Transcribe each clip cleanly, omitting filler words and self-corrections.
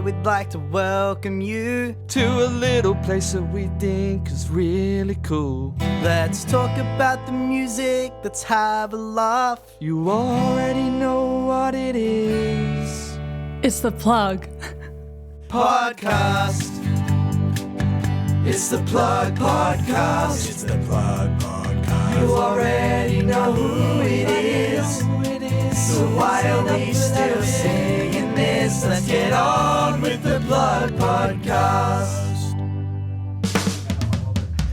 here we'd like to welcome you to a little place that we think is really cool. Let's talk about the music, let's have a laugh. You already know what it is. It's the plug. Podcast. It's the plug podcast. It's the Plug Podcast. You already know who it is. So why are we still singing this? Let's get on with the Plug Podcast.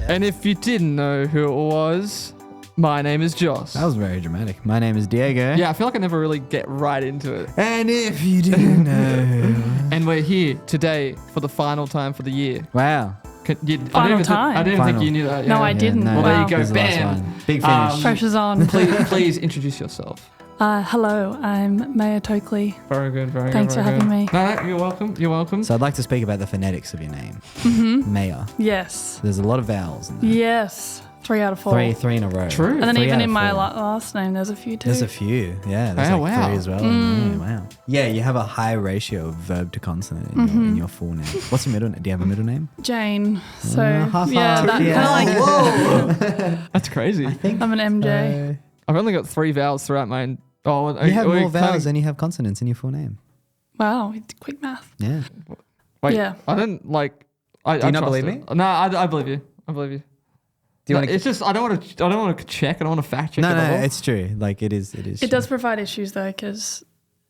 And if you didn't know who it was, my name is Joss. That was very dramatic. My name is Diego. Yeah, I feel like I never really get right into it. And if you didn't know. And we're here today for the final time for the year. Wow. I Final time? I didn't think you knew that. No, I didn't. no. Well, there you Wow. go. This is the last Bam. one. Big finish. Pressure's on. Please introduce yourself. Hello, I'm Maia Toakley. Very good, very Thanks good. for having me. No, you're welcome. You're welcome. So I'd like to speak about the phonetics of your name. Mm-hmm. Maia. Yes. There's a lot of vowels in there. Yes. 3 out of 4. Three in a row. True. And then Three even out in of my 4. last name, there's a few too. There's a few. Yeah, there's Oh, like wow. 3 as well. Yeah, wow. Yeah, you have a high ratio of verb to consonant in your full name. What's your middle name? Do you have a middle name? Jane. So, half yeah, half, that yeah. kind of like, That's crazy. I'm an MJ. I've only got 3 vowels throughout my. You have more vowels than you have consonants in your full name. Wow, quick math. Yeah. Wait, Yeah. I don't like. Do you not believe it. me? No, I believe you. I believe you. Do you want to? It's just I don't want to check. I don't want to fact check. No, it no, all. it's true. Like it is. It does provide issues though, because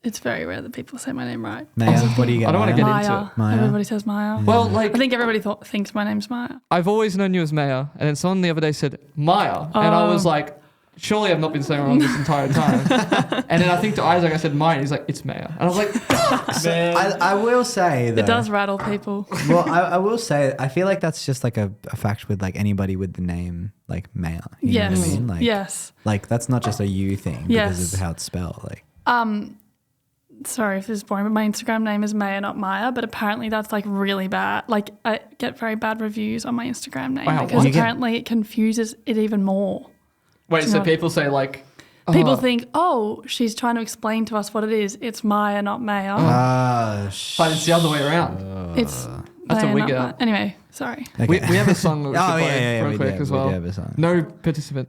it's very rare that people say my name right. Maia, what do you get? I don't want to Maia? get into Maya. it. Maya. Everybody says Maya. Well, like I think everybody thinks my name's Maya. I've always known you as Maya, and then someone the other day said Maya, and I was like, surely I've not been saying wrong this entire time. And then I think to Isaac I said Maya, and he's like, it's Maya, and I was like, man. I will say though. It does rattle people. Well, I will say I feel like that's just like a fact with like anybody with the name like Maia. You know Yes. what I mean? Like, Yes. Like that's not just a you thing Yes. because of how it's spelled. Like Sorry if this is boring, but my Instagram name is Maia, not Maya. But apparently that's like really bad. Like I get very bad reviews on my Instagram name Wow, because what? apparently it confuses it even more. Wait, so No. people say like, People think, oh, she's trying to explain to us what it is. It's Maya, not Maya. but it's the other way around. It's That's Maya, what we not get. Maya. Anyway, sorry. okay. We have a song that we should Oh, play yeah, real we quick do, as we do well. have a song. No participant.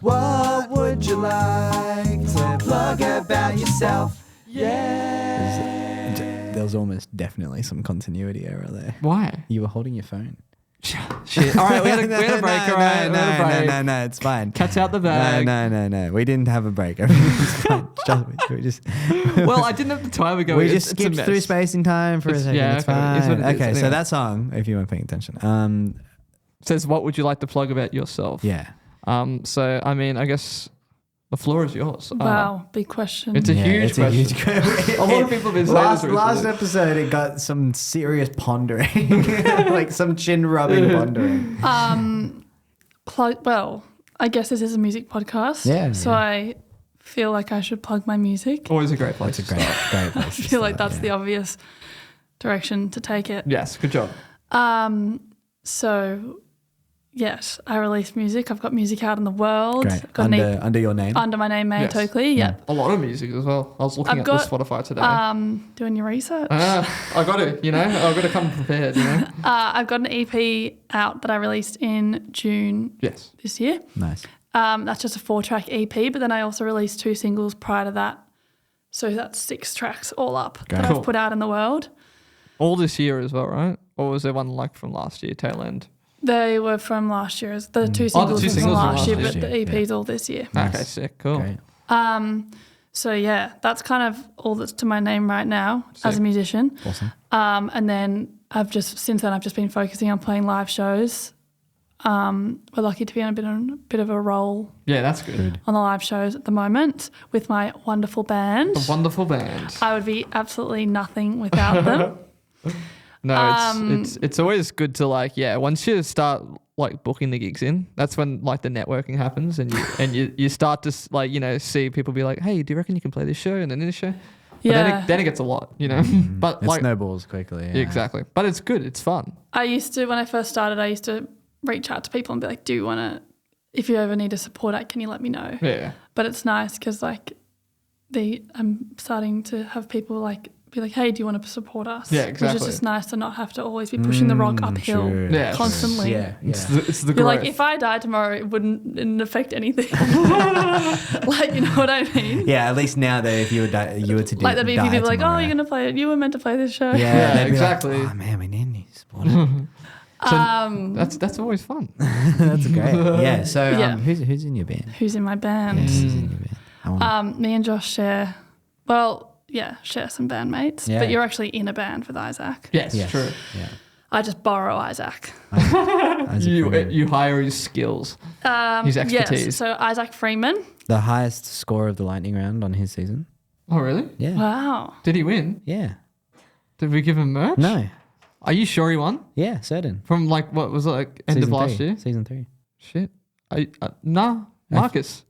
What would you like to plug about yourself? There was almost definitely some continuity error there. Why? You were holding your phone. Shit. All right, we had a break. All right, we had a break. No, it's fine. Cat's out the bag. No. We didn't have a break. Everything's fine. Trust me. We just Well, I didn't have the time ago. we It's just a skipped mess. through space and time for a second. yeah, It's okay. fine. It's what it is. Okay, so Anyway. that song, if you weren't paying attention, Says, what would you like to plug about yourself? yeah. So, I mean, I guess the floor is yours. Wow, big question. It's a huge it's question. a huge question. A lot of people have been saying last this recently. episode, it got some serious pondering, like some chin rubbing pondering. Well, I guess this is a music podcast. Yeah, So yeah. I feel like I should plug my music. Always a great place. It's a great place. I feel like that's the obvious direction to take it. Yes, good job. So, yes, I release music. I've got music out in the world. Great. I've got an EP Under your name. under my name, Maia Yes. Toakley. Yep. A lot of music as well. I was looking I've at got, the Spotify today. Doing your research. I got to, I've got to come prepared, I've got an EP out that I released in June Yes. this year. Nice. That's just a 4-track EP, but then I also released 2 singles prior to that. So that's 6 tracks all up that Cool. I've put out in the world. All this year as well, right? Or was there one like from last year, tail end? They were from last year. The 2 Oh, the singles two were from singles were last year, last but the year, EP's all this year. Nice. Okay, sick, cool. Great. So yeah, that's kind of all that's to my name right now as Sick. a musician. Awesome. And then since then I've just been focusing on playing live shows. We're lucky to be on a bit of a roll Yeah, that's good. on the live shows at the moment with my wonderful band. A wonderful band. I would be absolutely nothing without them. No, it's always good to once you start like booking the gigs in, that's when like the networking happens and you start to see people be like, hey, do you reckon you can play this show and then this show? But Yeah. then it gets a lot, But It like snowballs quickly. Yeah. exactly. But it's good. It's fun. When I first started, I used to reach out to people and be like, do you want to, if you ever need a support act, can you let me know? Yeah. But it's nice because I'm starting to have people like be like, hey, do you want to support us? Yeah, exactly. Which is just nice to not have to always be pushing the rock uphill constantly. Yeah. It's the You're growth. like, if I died tomorrow, it wouldn't affect anything. Like, you know what I mean? Yeah, at least now that if you were to Like, there'd be a few people like, oh, tomorrow. you're going to play it. You were meant to play this show. Yeah, they'd be exactly. Like, oh man, we need new support. So that's always fun. That's great. Yeah. So Yeah. who's in your band? Who's in my band? Who's in your band? I wanna- Me and Josh share some bandmates. Yeah. But you're actually in a band with Isaac. Yes, Yes. true. Yeah. I just borrow Isaac. Isaac Freeman. You hire his skills, his expertise. Yes, so Isaac Freeman. The highest score of the lightning round on his season. Oh, really? Yeah. Wow. Did he win? Yeah. Did we give him merch? No. Are you sure he won? Yeah, certain. From like, what was it, like end Season of last 3. year? Season 3. Shit. Nah, Marcus.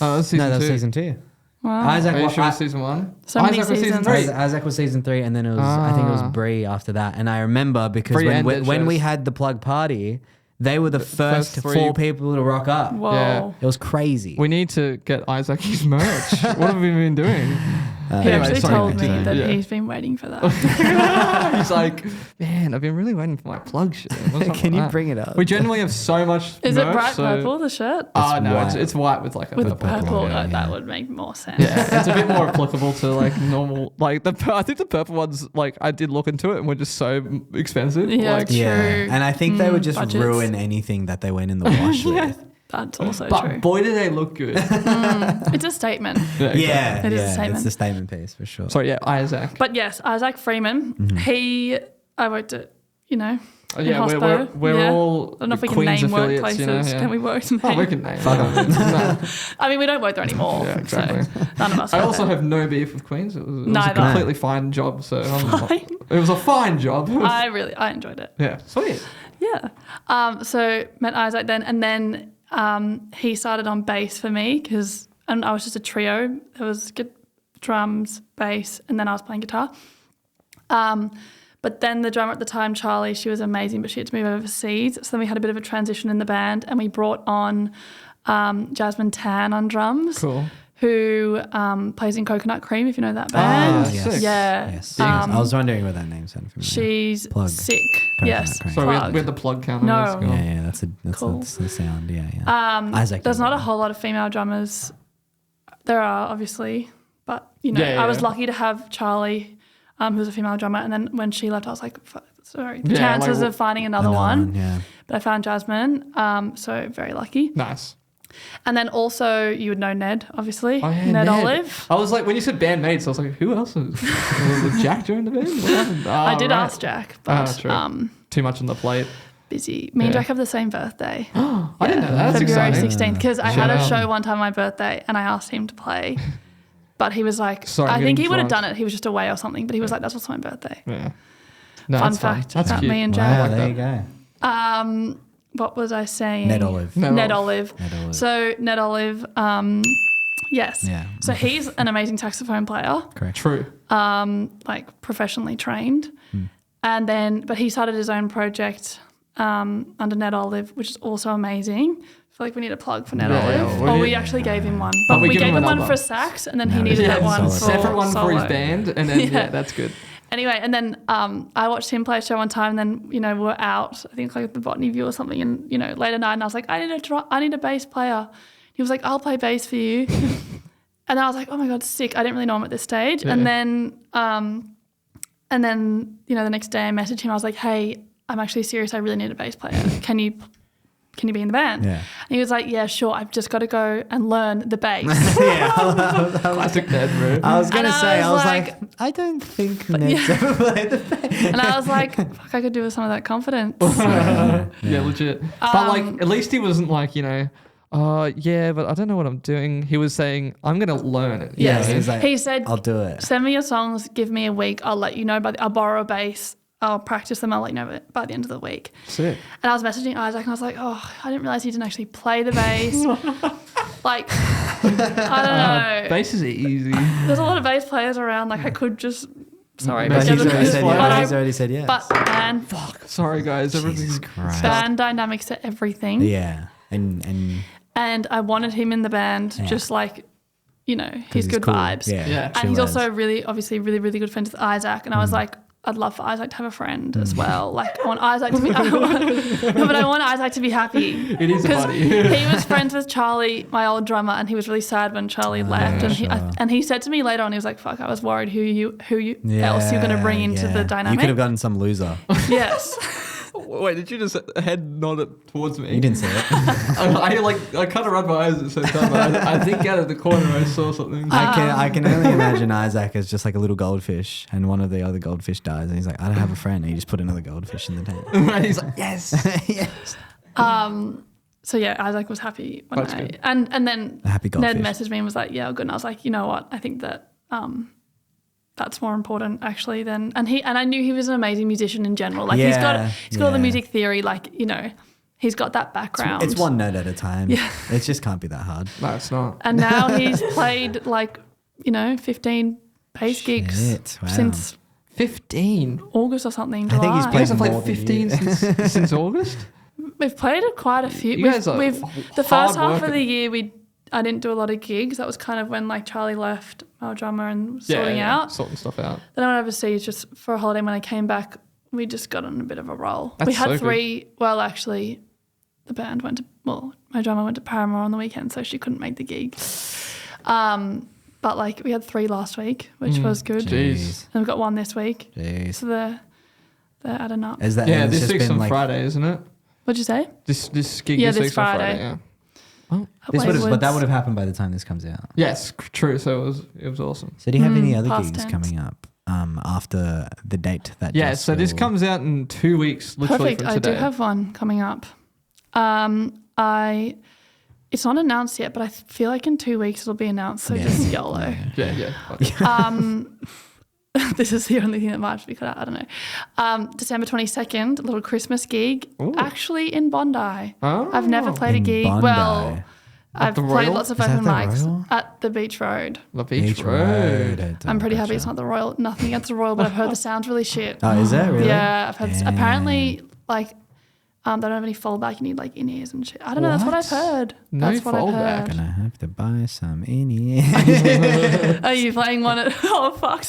Oh, that was season No, that was 2. season 2. Wow. Isaac Are you was sure it was season 1? So many Isaac was season seasons. 3. Isaac was season 3, and then it was I think it was Bree after that. And I remember because Bree when ended we shows. had the plug party, they were the first first 3. 4 people to rock up. Whoa. Yeah. It was crazy. We need to get Isaac his merch. What have we been doing? He Anyway, actually sorry, told me continue. that Yeah. he's been waiting for that. He's like, man, I've been really waiting for my plug shit. What's up Can with you that?" bring it up? We generally have so much Is merch, it bright so- purple, the shirt? Oh, It's no, white. it's white with like a With purple. purple, yeah, that yeah. would make more sense. Yeah, it's a bit more applicable to like normal. Like I think the purple ones, like I did look into it and were just so expensive. Yeah, like, true. And I think they would just budgets. ruin anything that they went in the wash with. That's also but true. boy, do they look good. It's a statement. Yeah, It is a yeah, statement. it's the statement piece for sure. Sorry, yeah, Isaac. But yes, Isaac Freeman, I worked at, in Yeah, hospo. we're all I don't know if we can Queen's name affiliates, workplaces. you know, yeah. Can we work name? Oh, we can name. No. I mean, we don't work there anymore. Yeah, exactly. So none of us I work also there. have no beef with Queens. It was a Neither. completely fine job. So Fine. it was a fine job. I enjoyed it. Yeah, sweet. Yeah. So met Isaac then, and then he started on bass for me because I was just a trio. There was drums, bass, and then I was playing guitar. But then the drummer at the time, Charlie, she was amazing, but she had to move overseas. So then we had a bit of a transition in the band, and we brought on Jasmine Tan on drums, Cool. who plays in Coconut Cream, if you know that band. sick. Yeah. Yes. I was wondering where that name sounded familiar. She's Plug. sick. Coconut Yes. Cream. Sorry, Plug. we had the plug counter. No. Let's go. Yeah, that's Cool. the sound. Yeah. Isaac. There's did not that. a whole lot of female drummers. There are, obviously, but, you know, Yeah, I was yeah. lucky to have Charlie, who was a female drummer, and then when she left, I was like, sorry, the Yeah, chances like, of finding another one. Yeah. But I found Jasmine, so very lucky. Nice. And then also, you would know Ned, obviously. Oh, yeah, Ned Olive. I was like, when you said bandmates, I was like, who else was Jack joined the band? What happened? I did ask Jack, but true. Too much on the plate. busy. Me and Yeah. Jack have the same birthday. I didn't know that. That's February exciting. 16th, because I Shout had a out. show one time on my birthday and I asked him to play, but he was like, Sorry, I I'm think getting he would have drunk. done it. He was just away or something, but he was like, that's what's my birthday. Yeah. No, Fun that's fun. fact That's about cute. me and Wow, Jack. like there that. you go. What was I saying? Ned Olive. Ned Olive. Ned Olive. So Ned Olive, yes. Yeah. So he's an amazing saxophone player, Correct. True. like professionally trained. And then, but he started his own project under Ned Olive, which is also amazing. I feel like we need a plug for Ned Yeah, Olive. yeah, We actually gave him one. Oh, But we we give gave him him one another. for sax, and then he No, needed yeah, that one solid. for Separate one for his solo. band, and then Yeah. that's good. Anyway, and then I watched him play a show one time, and then, you know, we're out, I think like at the Botany View or something, and, you know, late at night, and I was like, I need a bass player. He was like, I'll play bass for you. And I was like, oh my God, sick. I didn't really know him at this stage. Yeah. And then, you know, the next day I messaged him. I was like, hey, I'm actually serious. I really need a bass player. Can you be in the band? Yeah. And he was like, yeah, sure. I've just got to go and learn the bass. Classic Ned, bro. I was going to And I say, was I was like- like, I don't think Ned's ever played the bass. And I was like, fuck, I could do with some of that confidence. Yeah, legit. But like, at least he wasn't like, you know, yeah, but I don't know what I'm doing. He was saying, I'm gonna learn it. Yeah, Yes. he's like, He said, I'll do it. send me your songs, give me a week, I'll let you know. I'll borrow a bass, I'll practice them, I'll let you know by the end of the week. Sick. And I was messaging Isaac and I was like, oh, I didn't realize he didn't actually play the bass. Like, I don't know. Bass is easy. There's a lot of bass players around. Like, I could just, sorry, But but, he's the already bass said player- yeah. but I- He's already said yes. but band, Sorry, guys. Everything's Christ. band dynamics are everything. Yeah. And And I wanted him in the band, Yeah. just like you know, he's good cool. vibes. Yeah. And he's chill also as. really really good friends with Isaac. And I was like, I'd love for Isaac to have a friend as well. Like, I want Isaac to be, I want Isaac to be happy. It is a Because buddy. he was friends with Charlie, my old drummer, and he was really sad when Charlie left. And he said to me later on, he was like, "Fuck, I was worried who else you're going to bring into the dynamic." You could have gotten some loser. Yes. Wait, did you just head nod it towards me? You didn't see it. I kind of rubbed my eyes at the same time. But I think out of the corner I saw something. I can only imagine Isaac as just like a little goldfish, and one of the other goldfish dies, and he's like, I don't have a friend. And he just put another goldfish in the tank. And he's like, yes. Yes. So yeah, Isaac was happy one That's night. good. And then A happy Ned goldfish. messaged me and was like, yeah, good. And I was like, you know what? I think that that's more important actually than and I knew he was an amazing musician in general. Like he's got all the music theory, like, you know, he's got that background. It's one note at a time. Yeah. It just can't be that hard. No, it's not. And now he's played like, you know, 15 bass gigs Shit, wow. since 15. August or something. I think he's July. You guys have more played than 15 since August? We've played quite a few. You guys are the first hard half of working. the year I didn't do a lot of gigs. That was kind of when like Charlie left, our drummer, and sorting out. Sorting stuff out. Then I went overseas just for a holiday. When I came back, we just got on a bit of a roll. That's we had so good. 3. Well, actually, the band my drummer went to Paramore on the weekend, so she couldn't make the gig. But like we had 3 last week, which was good. Jeez. And we've got 1 this week. Jeez. So they're adding up. Is that Yeah, it's this just week's been on like, Friday, isn't it? What'd you say? This gig Yeah, this this week's on Friday. Friday, yeah. But that would have happened by the time this comes out. Yes, true. So it was awesome. So do you have any other past gigs tense. coming up after the date that Yeah, just so this will- comes out in 2 weeks, literally Perfect. from I today. do have one coming up. It's not announced yet, but I feel like in 2 weeks it'll be announced. So Yeah. just YOLO. Yeah. This is the only thing that might be cut out. I don't know. December 22nd, a little Christmas gig, Ooh. actually in Bondi. Oh. I've never played a In gig. Bondi. Well, I've the played Royal? lots of Is that open the mics Royal? at the Beach Road. The Beach Road. I'm pretty happy it's not the Royal. Nothing against the Royal, but I've heard the sound's really shit. Oh, is that really? Yeah, I've heard. Damn. Apparently, like, they don't have any fallback. You need like in-ears and shit. I don't know. That's what I've heard. No That's what I've fallback. heard. Gonna have to buy some in-ears. Are you playing one at? Oh fuck!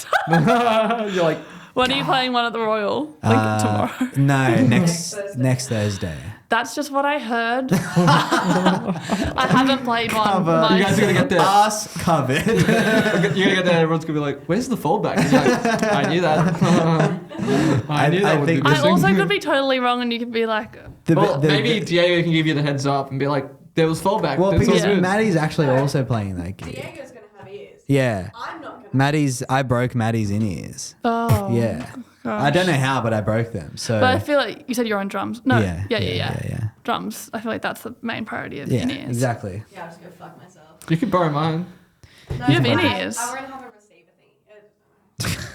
You're like, When are you playing one at the Royal? Like tomorrow. No, next Thursday. That's just what I heard. I haven't played one. Cover. you guys are going to get there. Ass covered. You're going to get there and everyone's going to be like, where's the fallback? And you're like, I knew that. I knew that would be think- I missing. also could be totally wrong, and you could be like, Maybe Diego can give you the heads up and be like, there was fallback. Well, That's because all good. Maddie's actually also playing that gig. Diego's gonna have ears. Yeah. I'm not gonna. I broke Maddie's in-ears. oh, Yeah. I don't know how, but I broke them. So But I feel like you said you're on drums. No, Yeah, yeah. yeah. Drums. I feel like that's the main priority of Yeah, in-ears. exactly. Yeah, I'll just go fuck myself. You could borrow mine. No, You have I- in-ears. I won't have a receiver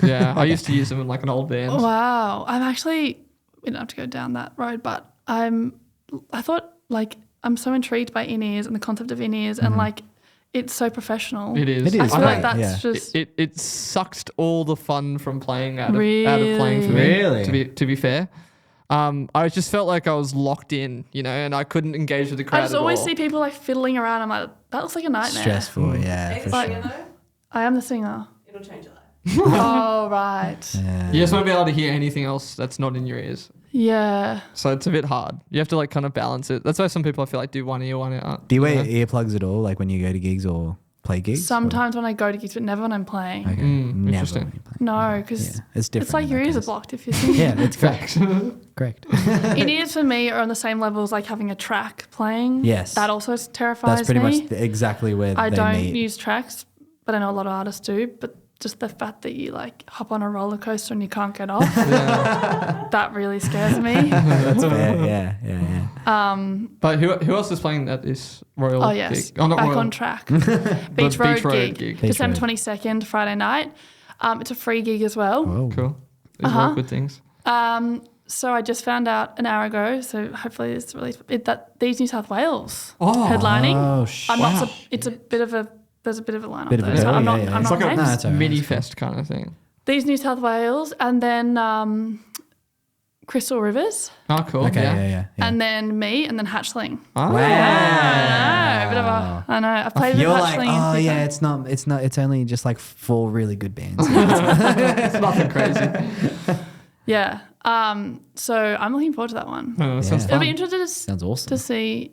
thing. Yeah, I used to use them in like an old band. Wow. We don't have to go down that road, but I thought like I'm so intrigued by in-ears and the concept of in-ears and like it's so professional. It is. It is, I feel like right, that's yeah. just It sucked all the fun from playing out of playing for me. Really? To be fair, I just felt like I was locked in, you know, and I couldn't engage with the crowd. I just at always all. see people like fiddling around. I'm like, that looks like a nightmare. Stressful, yeah, Are you for the singer sure. though? I am the singer. It'll change your life. Oh right. Yeah. You just won't be able to hear anything else that's not in your ears. Yeah. So it's a bit hard. You have to like kind of balance it. That's why some people I feel like do one ear, one out. Do you wear know? earplugs at all, like when you go to gigs or play gigs? Sometimes when I go to gigs, but never when I'm playing. Okay. Never interesting. when you play. No, because Yeah, it's different. it's like in your that ears are case. blocked if you're singing. Yeah, it's correct. Facts. Correct. In-ears for me are on the same level as like having a track playing. Yes. That also terrifies That's pretty me. much exactly where I they don't meet. use tracks, but I know a lot of artists do. But just the fact that you like hop on a roller coaster and you can't get off, that really scares me. That's fair. Yeah. But who else is playing at this Royal Oh yes, gig? Oh, not back Royal. on track. Beach Road gig, Beach December Road. 22nd, Friday night. It's a free gig as well. Whoa. Cool. These are all good things. So I just found out an hour ago. So hopefully it's released. That these New South Wales Oh. headlining. Oh, I'm wow. not. It's a bit of a. There's a bit of a lineup. Bit of though, a- so oh, I'm yeah, not. yeah. I'm It's not Like a named. that's all right. mini That's cool. fest kind of thing. These New South Wales, and then Crystal Rivers, Oh, cool. Okay, yeah. yeah. and then me, and then Hatchling. Oh. Wow. I know, a bit of a. I know. I've played with You're Hatchling. like, oh a few yeah, times. it's not. It's only just like 4 really good bands. It's nothing crazy. Yeah. So I'm looking forward to that one. Oh, that sounds Yeah. It'll fun. be interesting Sounds awesome. to see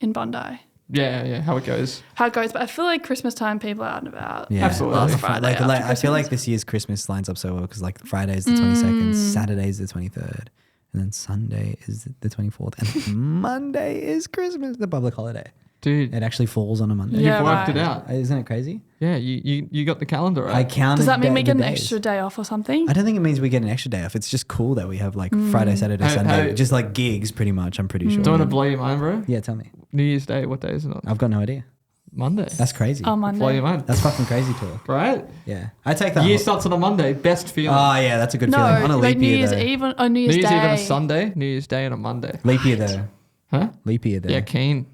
in Bondi Yeah, how it goes. how it goes. But I feel like Christmas time people are out and about. Yeah, Absolutely. Oh, Friday like, after I feel Christmas. like this year's Christmas lines up so well because like Friday's the 22nd, Saturday's the 23rd, and then Sunday is the 24th, and Monday is Christmas, the public holiday. Dude, It actually falls on a Monday. Yeah, you've worked right. it out. Isn't it crazy? Yeah, you got the calendar right. I counted. Does that mean we the get an days. extra day off or something? I don't think it means we get an extra day off. It's just cool that we have like Friday, Saturday, Hey, Sunday, hey. just like gigs, pretty much. I'm pretty sure. Do you want to blow your mind, bro? Yeah, tell me. New Year's Day, what day is it? I've got no idea. Monday. That's crazy. On Blow Monday. your mind. That's fucking crazy talk. Right? Yeah, I take that. Year starts on a Monday. Best feeling. Oh yeah, that's a good No, feeling. On a like leap New year Year's though. Eve or New New Year's Year's Day. Eve on a Sunday. New Year's Day on a Monday. Leap year though. Huh? Leap year though. Yeah, keen.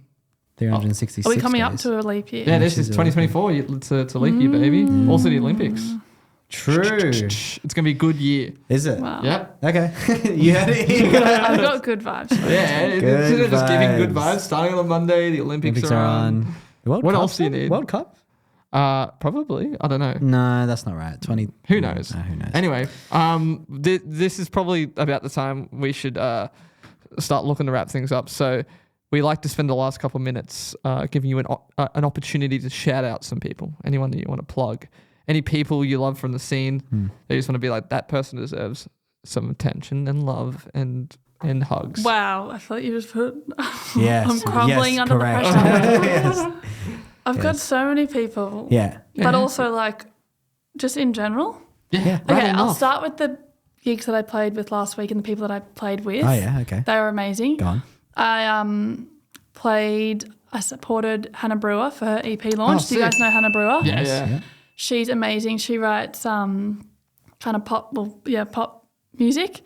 366. Are we coming up days. to a leap year? Yeah, this is is 2024. It's a leap year, baby. Also the Olympics. True. It's going to be a good year. Is it? Wow. Yep. Okay. You heard it here. I've got good vibes. Yeah, Good it's just giving good vibes. vibes. Starting on a Monday, the Olympics, are on. The World What Cup's else do you on? need? World Cup? Probably. I don't know. No, that's not right. 20. Who knows? No, who knows? Anyway, this is probably about the time we should start looking to wrap things up. So we like to spend the last couple of minutes giving you an opportunity to shout out some people. Anyone that you want to plug. Any people you love from the scene. They just want to be like, that person deserves some attention and love and hugs. Wow, I thought you just put. Yes. I'm crumbling yes, under correct. the pressure. Yes. I've got so many people. Yeah. But also like, just in general. Yeah. Okay, rattle I'll off. start with the gigs that I played with last week and the people that I played with. Oh yeah. Okay. They were amazing. Go on. I supported Hannah Brewer for her EP launch. Oh, Do you guys sick. know Hannah Brewer? Yeah. She's amazing. She writes kind of pop music.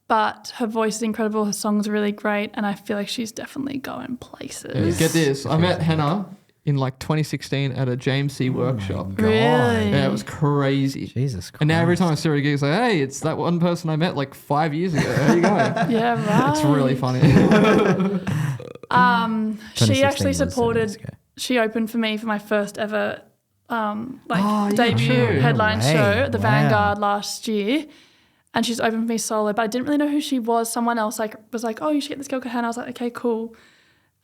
But her voice is incredible. Her songs are really great. And I feel like she's definitely going places. Get this. I met Hannah in like 2016 at a James C workshop. God. Really? Yeah, it was crazy. Jesus Christ. And now every time I see her at a gig, it's like, hey, it's that one person I met like 5 years ago. How you going? Yeah, right. It's really funny. She 2016 actually was 7 years supported, ago. she opened for me for my first ever Oh, yeah, debut true. headline No way. show at the Wow. Vanguard last year. And she's opened for me solo, but I didn't really know who she was. Someone else was like, oh, you should get this girl called Hannah. I was like, okay, cool.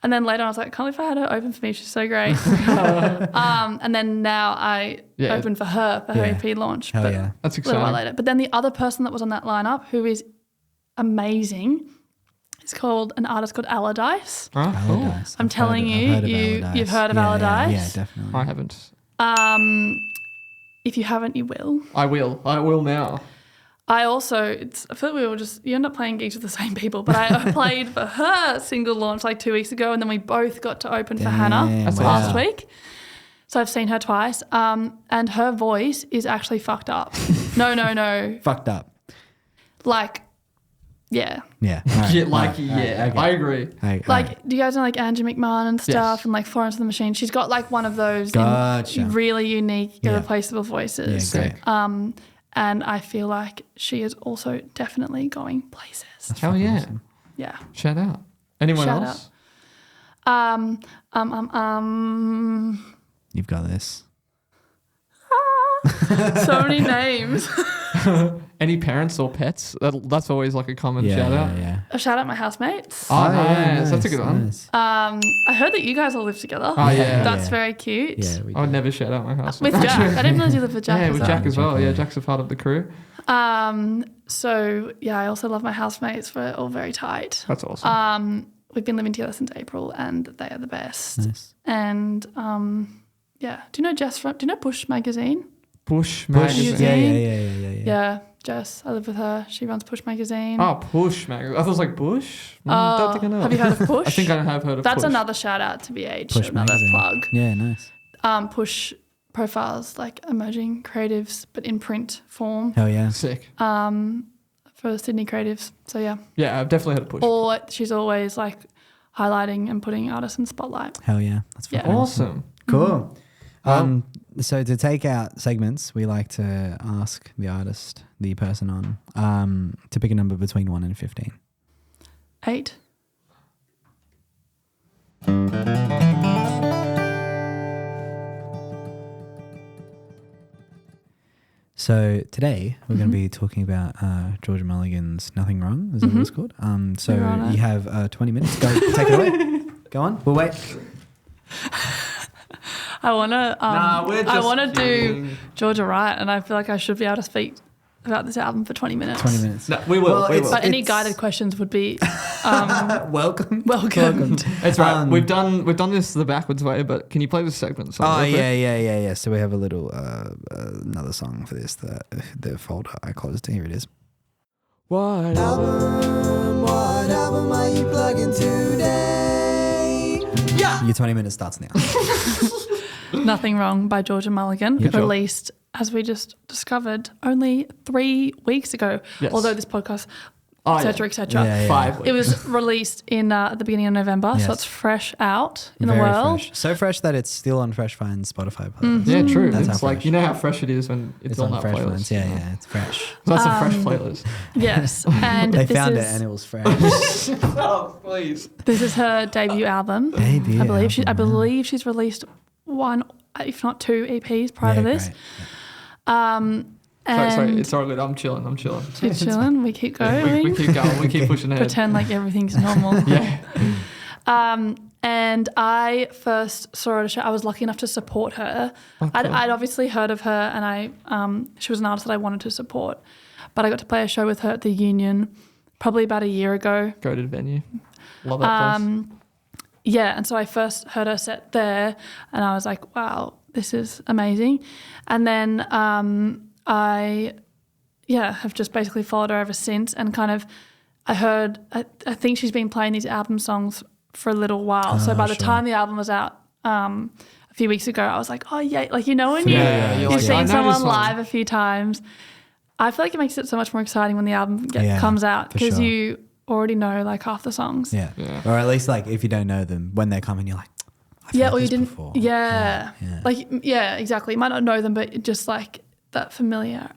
And then later on, I was like, I can't believe I had her open for me. She's so great. And then now I opened for her Yeah. EP launch. Hell but yeah. That's a little while exciting. later. But then the other person that was on that lineup, who is amazing, is called an artist called Allardyce. Oh, cool. Allardyce. I'm I've telling heard you, of Allardyce. you've heard of Yeah, Allardyce? Yeah, definitely. I haven't. If you haven't, you will. I will now. I feel like you end up playing gigs with the same people, but I played for her single launch like 2 weeks ago, and then we both got to open for Hannah Damn, last wow. week. So I've seen her twice, and her voice is actually fucked up. No. Fucked up. Like, yeah. Yeah. All right, Yeah, all like, right, yeah, okay. I agree. All Like, right. do you guys know like Angie McMahon and stuff Yes. and like Florence and the Machine? She's got like one of those Gotcha. really unique, Yeah. irreplaceable voices. Yeah, great. And I feel like she is also definitely going places. Hell yeah. awesome. Yeah. Shout out. Anyone Shout else? You've got this. So many names. Any parents or pets? That's always like a common Yeah, shout out. yeah. A shout out my housemates. Oh, nice. That's a good one. nice. I heard that you guys all live together. Oh, yeah. That's Yeah. very cute. Yeah, we I would never shout out my house. With Jack. I didn't realize you lived with Jack. Yeah, as with well. Jack as well. Jack, Yeah, yeah. Jack's a part of the crew. So yeah, I also love my housemates. We're all very tight. That's awesome. We've been living together since April, and they are the best. Nice. And yeah, do you know Jess from? Do you know Push Magazine? Push Push. magazine. Magazine. Yeah, Jess. I live with her. She runs Push Magazine. Oh, Push magazine. I thought it was like Bush. Don't think I know. Have you heard of Push? I think I have heard of That's Push. another shout out to BH. Push another magazine. plug. Yeah, nice. Push profiles like emerging creatives, but in print form Hell yeah. Sick. for Sydney creatives. So yeah. Yeah, I've definitely heard of Push. Or she's always like highlighting and putting artists in spotlight. Hell yeah. That's Yeah. fucking Awesome. Cool. So to take out segments, we like to ask the artist, the person on, to pick a number between 1 and 15. 8. So today we're going to be talking about Georgia Mulligan's "Nothing Wrong." Is that what it's called? So You're on it. you have 20 minutes. Go, take it away. Go on. We'll wait. I wanna we're I just wanna do kidding. Georgia right, and I feel like I should be able to speak about this album for 20 minutes. 20 minutes. No, we will. Well, we it's- will. But any guided questions would be Welcome. welcome. That's right. We've done this the backwards way, but can you play this segment? Oh real quick? yeah. So we have a little another song for this. The folder I closed. Here it is. What? What album are you plugging today? Your 20 minutes starts now. Nothing Wrong by Georgia Mulligan, Yep. released, as we just discovered, only 3 weeks ago. Yes. Although this podcast, Oh, etc., etc. Yeah. 5 weeks. It was released in at the beginning of November, Yes. so it's fresh out in Very the world. fresh. So fresh that it's still on Fresh Finds Spotify playlist. Yeah, true. That's It's how like fresh. you know how fresh it is when it's on that Fresh playlist. Finds. Yeah, it's fresh. So that's a fresh playlist. Yes, and They this found is it and it was fresh. Oh, please. this is her debut album. Debut I believe I album, believe she's released 1, if not 2 EPs prior to this. Great. And Sorry, it's all good. I'm chilling. she's chilling. We keep going. We keep going. We keep pushing ahead. Pretend like everything's normal. Yeah. And I first saw her at a show. I was lucky enough to support her. I'd obviously heard of her, and she was an artist that I wanted to support. But I got to play a show with her at the Union probably about a year ago. Goated venue. Love that place. Yeah, and so I first heard her set there, and I was like, wow, this is amazing. And then I have just basically followed her ever since, and kind of I think she's been playing these album songs for a little while. So by the time the album was out a few weeks ago, I was like, oh yeah, like when Yeah, you're you've like, I seen know someone this one. live a few times, I feel like it makes it so much more exciting when the album comes out, for because sure. you already know like half the songs. Yeah. Yeah. Or at least like if you don't know them, when they're coming, you're like, I've Yeah, heard or you this didn't. before. Yeah. Yeah. Like exactly. You might not know them, but just like that familiarity.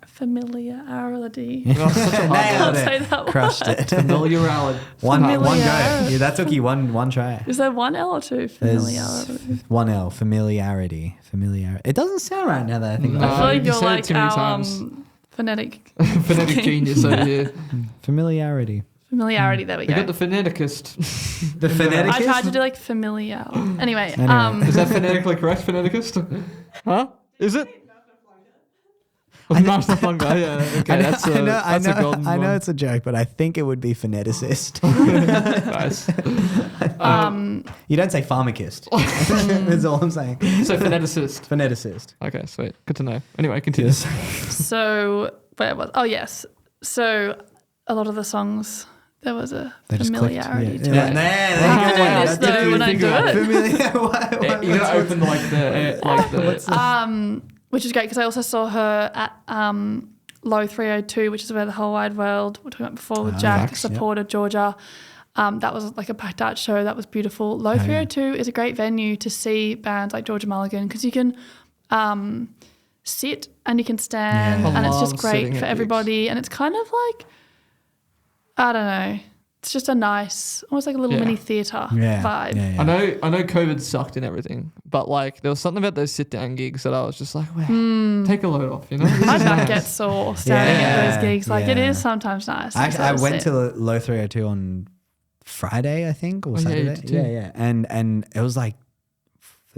Nailed say it. that Crushed it. Familiarity. one go. Familiarity. Yeah, that took you one try. Is there one L or two? Familiarity. One L. Familiarity. It doesn't sound right now that I think No. I about feel it. like you you're said it like too many our times. phonetic Phonetic genius over here. Familiarity. familiarity. There we We go. got the phoneticist. The phoneticist? I tried to do like familiar. Anyway, Anyway. Is that phonetically correct, phoneticist? Huh? Is it? Nice fun guy. Yeah. Okay. That's a golden I know one. it's a joke, but I think it would be phoneticist. Nice. You don't say pharmacist. That's all I'm saying. So phoneticist. Phoneticist. Okay, sweet. Good to know. Anyway, continue. so where was? Oh yes. So a lot of the songs, there was a They just clicked. familiarity to Yeah. it. There I you can go. do this That's though it. when I Think do about it. Familiar. You gotta open Which is great because I also saw her at Low 302, which is where the whole wide world we were talking about before with Jack Jax, supported Georgia. That was like a packed out show. That was beautiful. Low 302 is a great venue to see bands like Georgia Mulligan because you can sit and you can stand, Yeah. I and it's just love sitting great at for gigs. everybody. And it's kind of like, I don't know, it's just a nice, almost like a little Yeah. mini theatre Yeah. vibe. Yeah, yeah. I know COVID sucked and everything, but like there was something about those sit down gigs that I was just like, wow, take a load off, you know? My back gets sore standing Yeah. at those gigs. Like it Yeah. is sometimes nice. I instead of went sit. to Low 302 on Friday, I think, or Oh, yeah, you Saturday. did too. Yeah. And it was like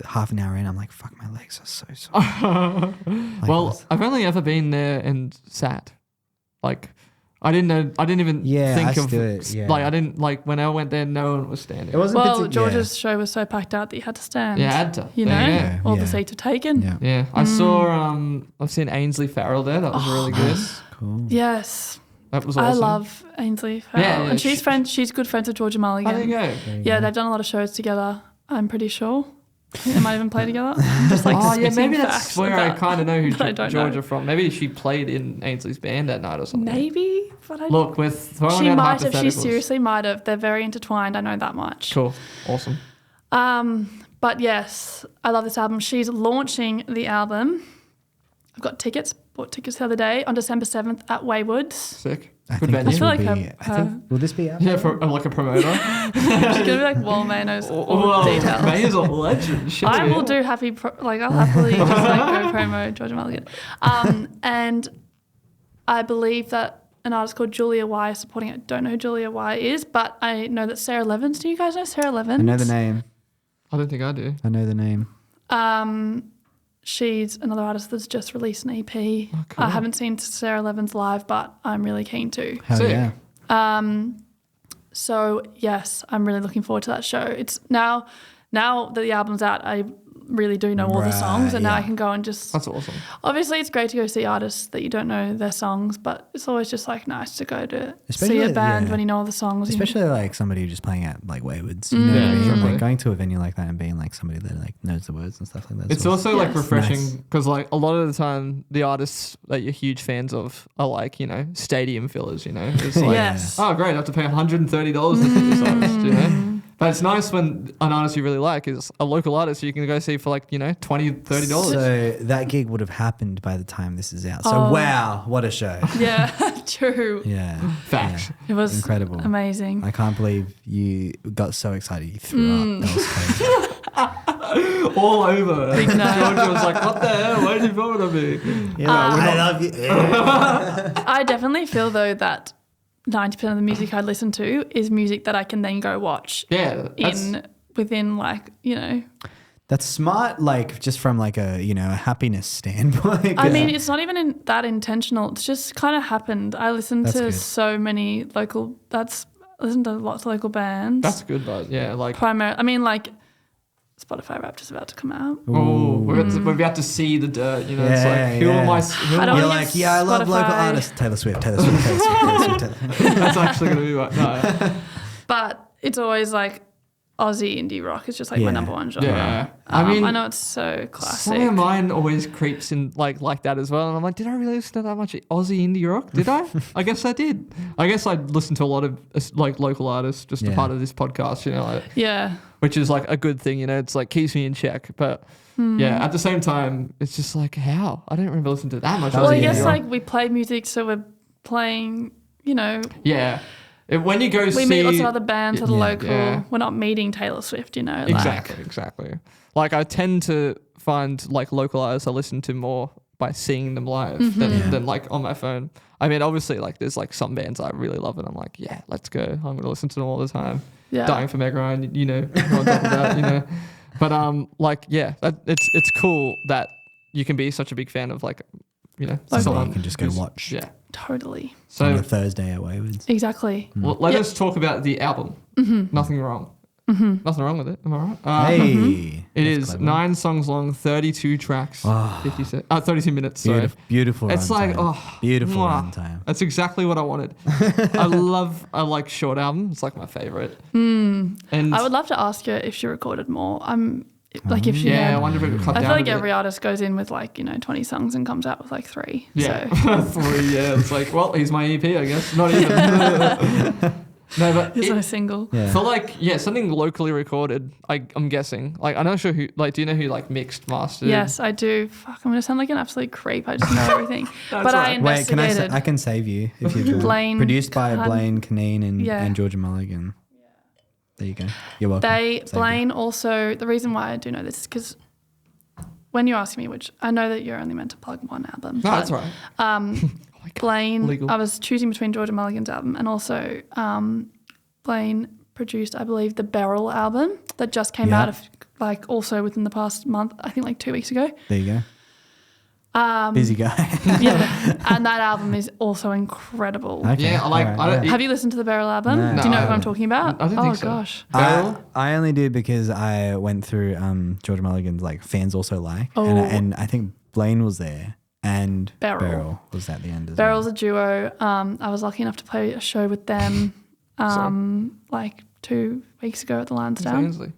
half an hour in. I'm like, fuck, my legs are so sore. Well, I've only ever been there and sat. Like, I didn't even Yeah, think I of stood, yeah. like I didn't like when I went there. No one was standing. It wasn't. Well, partic- George's show was so packed out that you had to stand. Yeah, I had to. You know, There all Yeah. the seats are taken. Yeah. Yeah, I saw. I've seen Ainsley Farrell there. That was really good. Cool. Yes, That was awesome. I love Ainsley Farrell. Yeah, and she's She's good friends with Georgia Mulligan. Oh, there you go. Yeah, they've done a lot of shows together. I'm pretty sure. I think they might even play together. Just like Oh yeah, spitting maybe that's facts where I about- kind of know who that I don't Georgia know. from. Maybe she played in Ainsley's band that night or something. Maybe, but I Look, with throwing she out might have. She hypotheticals. seriously might have. They're very intertwined. I know that much. Cool, awesome. But But yes, I love this album. She's launching the album. I've got tickets. Bought tickets the other day on December 7th at Waywoods. Sick. I Good think venue. this will I feel be. like I think will this be out? Yeah, for like a promoter. She's gonna be like, "Well, May knows all the details." May is a legend. Shit, I will yeah. do I'll happily just like go promo Georgia Mulligan. And I believe that an artist called Julia Y is supporting it. Don't know who Julia Y is, but I know that Sarah Levins. Do you guys know Sarah Levins? I know the name. I don't think I do. I know the name. She's another artist that's just released an EP. Oh, cool. I haven't seen Sarah Levins live, but I'm really keen to. Hell Sick. yeah. So yes, I'm really looking forward to that show. It's now that the album's out, I really do know all the songs, and now I yeah. can go and just. That's awesome. Obviously, it's great to go see artists that you don't know their songs, but it's always just like nice to go to Especially, see a band yeah. when you know all the songs. Especially like somebody who's just playing at like Waywoods. You know what I Yeah, mean? exactly. Like going to a venue like that and being like somebody that like knows the words and stuff like that. It's also like Yes. refreshing because like a lot of the time the artists that you're huge fans of are like, you know, stadium fillers, you know. It's like, Yes. oh great, I have to pay $130 to see this artist, you know. But it's nice when an artist you really like is a local artist you can go see for like, you know, $20, $30. So that gig would have happened by the time this is out. So Oh. wow, what a show. Yeah, true. Yeah. Facts. It was Incredible. amazing. I can't believe you got so excited you threw up. That was crazy. All over. Big no. Georgia was like, what the hell? Why did you vote on me? I love you. I definitely feel though that 90% of the music I listen to is music that I can then go watch Yeah. within like, you know. That's smart, like just from like a, you know, a happiness standpoint. I mean, it's not even that intentional. It's just kind of happened. I listen That's to good. so many I listen to lots of local bands. That's good, but yeah, like, I mean, like Spotify Wrapped is about to come out. oh, we're about to see the dirt, you know. It's Yeah, like, who yeah. am I? I don't You're wanna like, get yeah, I love local Spotify. artists. Taylor Swift, Taylor Swift, Taylor Swift, Taylor Swift, Taylor Swift. That's actually going to be right. No. But it's always like Aussie indie rock is just like my Yeah. number one genre. Yeah. I mean, I know it's so classic. some of mine always creeps in like that as well. And I'm like, did I really listen to that much Aussie indie rock? Did I? I guess I did. I guess I listened to a lot of like local artists, just a Yeah. part of this podcast, you know, like, Yeah. which is like a good thing, you know. It's like keeps me in check. But yeah, at the same time, it's just like, how? I don't remember listening to that much Well, Well, I Aussie guess indie rock. like we play music, so we're playing, you know, Yeah. When you go we see... meet lots of other bands that are Yeah. local. Yeah. We're not meeting Taylor Swift, you know. Like, Exactly. Like I tend to find like local artists I listen to more by seeing them live than like on my phone. I mean, obviously, like there's like some bands I really love, and I'm like, yeah, let's go. I'm gonna listen to them all the time. Yeah. Dying for Meg Ryan, you know, on top of that, you know. But like, yeah, it's cool that you can be such a big fan of like, you know, Like, someone you can just go who's- watch. Yeah. Totally. On So a Thursday at Waywoods. Exactly. well, let Yep. us talk about the album. Nothing wrong. Nothing wrong with it. Am I right? Hey. It that's is clever. 9 songs long, 32 tracks, 32 minutes. Sorry. Beautiful It's runtime. like, oh, Beautiful mwah. runtime. That's exactly what I wanted. I like short album. It's like my favorite. And I would love to ask her if she recorded more. Like if she yeah, I had. wonder if it would cut I down feel like a bit. every artist goes in with like, you know, 20 songs and comes out with like 3. Yeah, So 3. Yeah, it's like, well, here's my EP, I guess. Not even. No, but here's no single. Yeah. for like, something locally recorded. I'm guessing. Like, I'm not sure who. Like, do you know who like mixed, mastered? Yes, I do. Fuck, I'm gonna sound like an absolute creep. I just know everything. But I right. Wait, can investigated. I can save you if you do. Blaine Produced by Cun- Blaine Caneen Yeah. and Georgia Mulligan. There you go. You're welcome. Saved you. Blaine also, the reason why I do know this is because when you ask me, which I know that you're only meant to plug one album. No, but, that's right. Blaine, Legal. I was choosing between Georgia Mulligan's album and also Blaine produced, I believe, the Beryl album that just came Yeah. out of like also within the past month, I think like 2 weeks ago. There you go. Busy guy. Yeah, and that album is also incredible. Okay, Yeah, I like. alright, I don't, yeah. Have you listened to the Beryl album? No. Do you know No, what I'm talking about? I don't oh think so. gosh. Beryl? I only do because I went through Georgia Mulligan's like fans also like, Oh. and I think Blaine was there and Beryl. was at the end as Beryl's well. a duo. I was lucky enough to play a show with them like 2 weeks ago at the Lansdowne. Ainsley.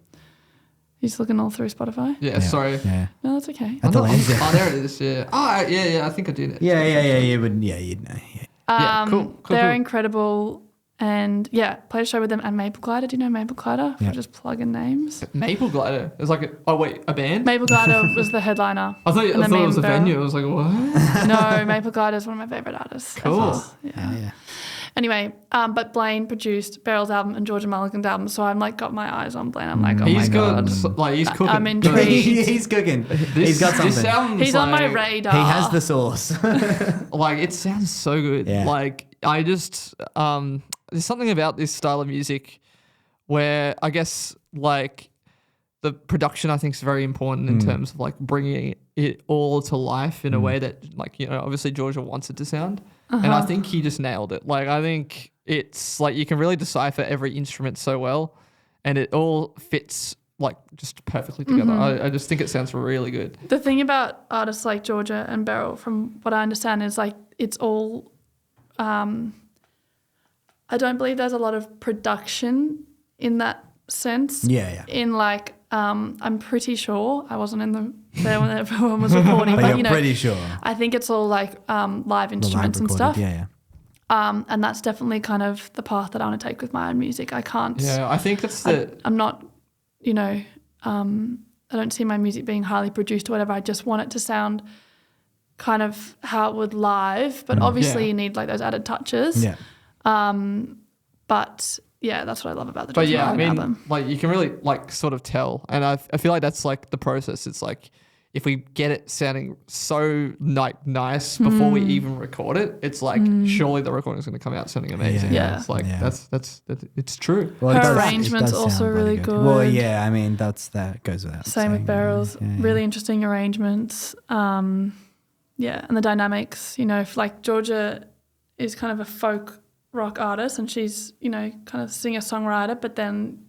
He's looking all through Spotify. Yeah, sorry. Yeah. No, that's okay. At the Lansdowne. Oh, there it is. Yeah. Oh, yeah. I think I did it. Yeah. You would. Yeah, you'd know. Yeah. Yeah, cool, They're cool. incredible, And yeah, played a show with them and Maple Glider. Do you know Maple Glider? If Yeah. we're just plugging names. Maple Glider. It's like a band. Maple Glider was the headliner. I thought And it then was a Beryl. venue. I was like, what? No, Maple Glider is one of my favourite artists. Cool. ever. Yeah. Yeah. Anyway, but Blaine produced Beryl's album and Georgia Mulligan's album, so I'm like got my eyes on Blaine. I'm like, oh my He's god, got like he's cooking. I'm intrigued. He's cooking. He's got This something. sounds he's on my like- radar. He has the sauce. Like it sounds so good. Yeah. Like I just there's something about this style of music where I guess like the production I think is very important in terms of like bringing it all to life in a way that like obviously Georgia wants it to sound, and I think he just nailed it. Like I think it's like you can really decipher every instrument so well, and it all fits like just perfectly together. I just think it sounds really good. The thing about artists like Georgia and Beryl, from what I understand, is like it's all. I don't believe there's a lot of production in that sense. Yeah. In like, I'm pretty sure I wasn't there when everyone was recording, But but you're you know, pretty sure. I think it's all like live The live instruments and recorded, stuff. Yeah. And that's definitely kind of the path that I want to take with my own music. I can't. Yeah, I think that's I'm not, I don't see my music being highly produced or whatever. I just want it to sound kind of how it would live, but obviously Yeah. you need like those added touches. Yeah. But yeah, that's what I love about the But Georgia yeah, I Mulligan mean, album. like you can really like sort of tell, and I feel like that's like the process. It's like if we get it sounding so like nice before we even record it, it's like surely the recording is going to come out sounding amazing. Yeah. It's like Yeah. that's it's true. Well, Her it does- it arrangement's does also sound really bloody good. Well, yeah, I mean that goes without Same saying. with Beryl's, Yeah. really interesting arrangements. Yeah, and the dynamics, if like Georgia is kind of a folk rock artist and she's, kind of singer-songwriter, but then,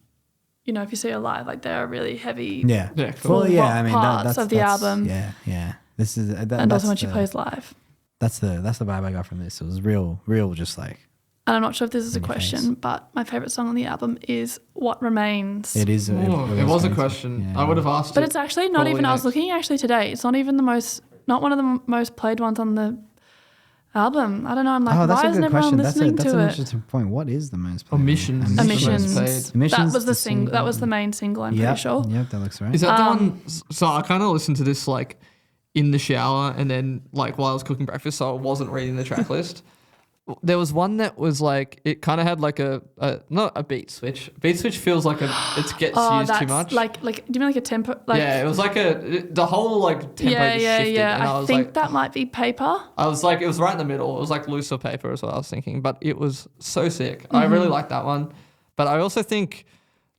if you see her live, like they're really heavy. Yeah. Yeah, cool. Well, yeah, rock I mean parts that's of the that's- album. Yeah. This is And that's also when she the- plays live. That's the vibe I got from this. It was real, just like And I'm not sure if this is a In your face. question, but my favourite song on the album is What Remains. it is. It was a going to- question. yeah. I would have asked. But it it's actually not probably even, I was next. looking actually today, it's not even not one of the most played ones on the album. I don't know, I'm like, Oh, that's why a isn't good everyone question. That's listening an to it? interesting point. What is the most played? Omissions. Emissions. Played. Emissions, That was the single. That was the main single, I'm Yep. pretty sure. Yep, that looks right. Is that the one? So I kind of listened to this like in the shower and then like while I was cooking breakfast, so I wasn't reading the track list. There was one that was like it kind of had like a not a beat switch. Beat switch feels like it gets used that's too much. like do you mean like a tempo? Like, yeah, it was like the whole like tempo just shifted, and I I was think like, that might be Paper. I was like, it was right in the middle. It was like looser paper is what I was thinking, but it was so sick. I Mm-hmm. really liked that one, but I also think